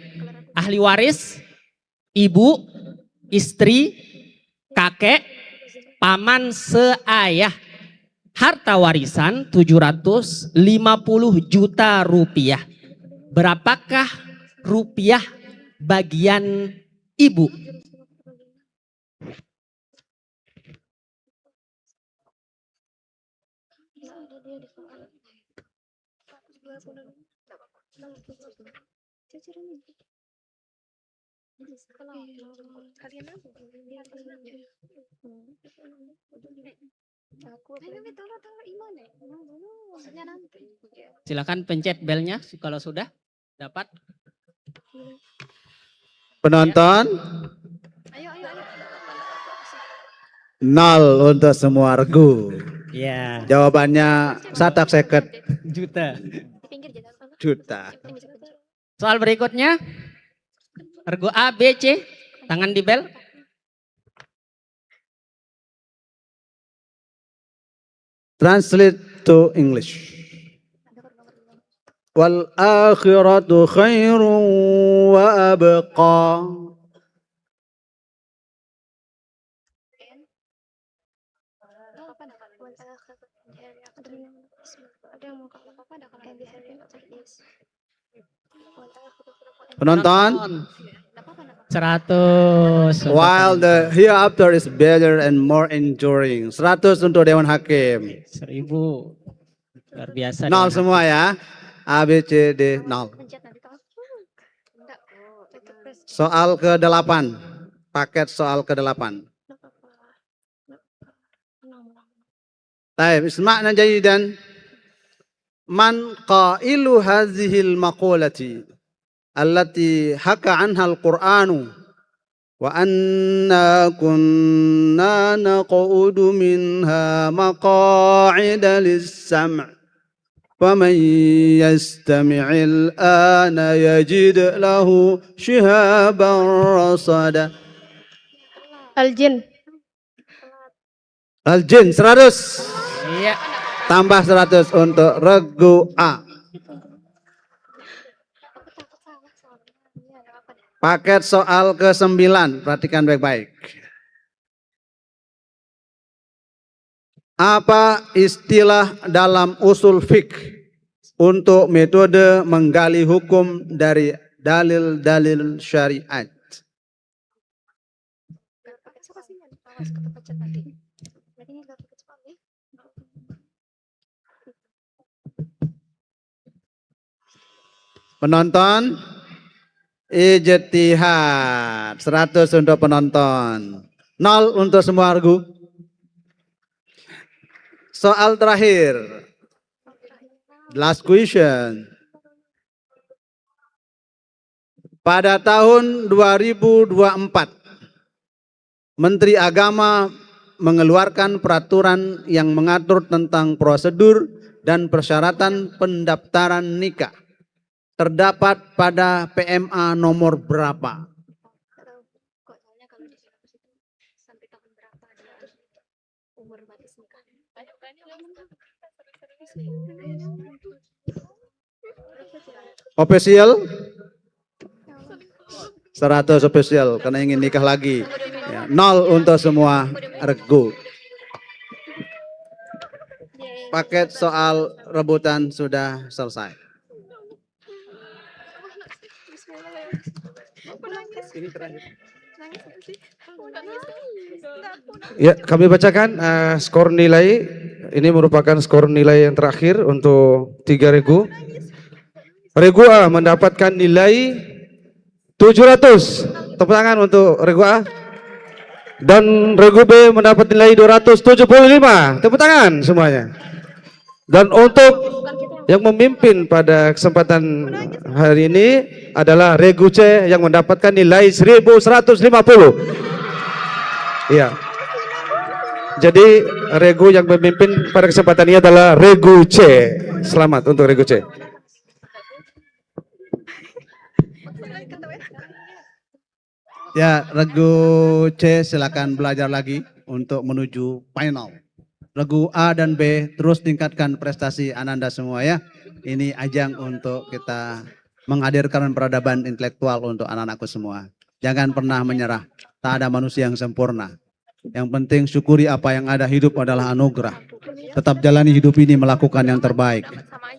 ahli waris, ibu, istri, kakek, paman seayah. Harta warisan 750 juta rupiah. Berapakah rupiah bagian ibu? Silakan pencet belnya kalau sudah dapat. Penonton? 0 untuk semua regu. Ya. Jawabannya 1 seket juta. Soal berikutnya. Regu A, B, C. Tangan di bel. Translate to English. Wal akhiratu khairun wa abqa. Penonton? 100. While the hereafter is better and more enduring. 100 untuk Dewan Hakim. 1000. Luar biasa. 0 semua ya. A, B, C, D, 0. Soal ke-8. Paket soal ke-8. Baik, isma'na jayidan. Man qailu hazihil maqulati allati haka anha al-Qur'anu wa anna kunna naq'udu minha maqa'ida lis-sam' faman yastami'il ana yajid lahu shihaban rasada. Al-Jin. Al-Jin 100. Iya. Tambah 100 untuk regu A. Paket soal ke-9, perhatikan baik-baik. Apa istilah dalam usul fiqh untuk metode menggali hukum dari dalil-dalil syariat? Penonton, ijtihad 100 untuk penonton, 0 untuk semua regu. Soal terakhir, last question. Pada tahun 2024, Menteri Agama mengeluarkan peraturan yang mengatur tentang prosedur dan persyaratan pendaftaran nikah. Terdapat pada PMA nomor berapa? Official? 100 official karena ingin nikah lagi. Ya. 0 untuk semua regu. Paket soal rebutan sudah selesai. Ya, kami bacakan skor nilai. Ini merupakan skor nilai yang terakhir untuk 3 regu. Regu A mendapatkan nilai 700. Tepuk tangan untuk regu A. Dan regu B mendapat nilai 275. Tepuk tangan semuanya. Dan untuk yang memimpin pada kesempatan hari ini adalah regu C yang mendapatkan nilai 1150. Iya. Jadi regu yang memimpin pada kesempatan ini adalah regu C. Selamat untuk regu C. Ya, regu C silakan belajar lagi untuk menuju final. Regu A dan B terus tingkatkan prestasi Ananda semua ya. Ini ajang untuk kita menghadirkan peradaban intelektual untuk anak-anakku semua. Jangan pernah menyerah. Tak ada manusia yang sempurna. Yang penting syukuri apa yang ada, hidup adalah anugerah. Tetap jalani hidup ini melakukan yang terbaik.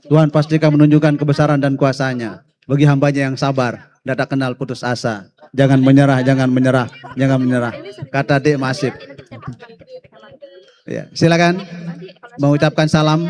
Tuhan pasti akan menunjukkan kebesaran dan kuasa-Nya. Bagi hambanya yang sabar, tidak kenal putus asa. Jangan menyerah, jangan menyerah, jangan menyerah. Kata Dek Masif. Ya, silakan mengucapkan salam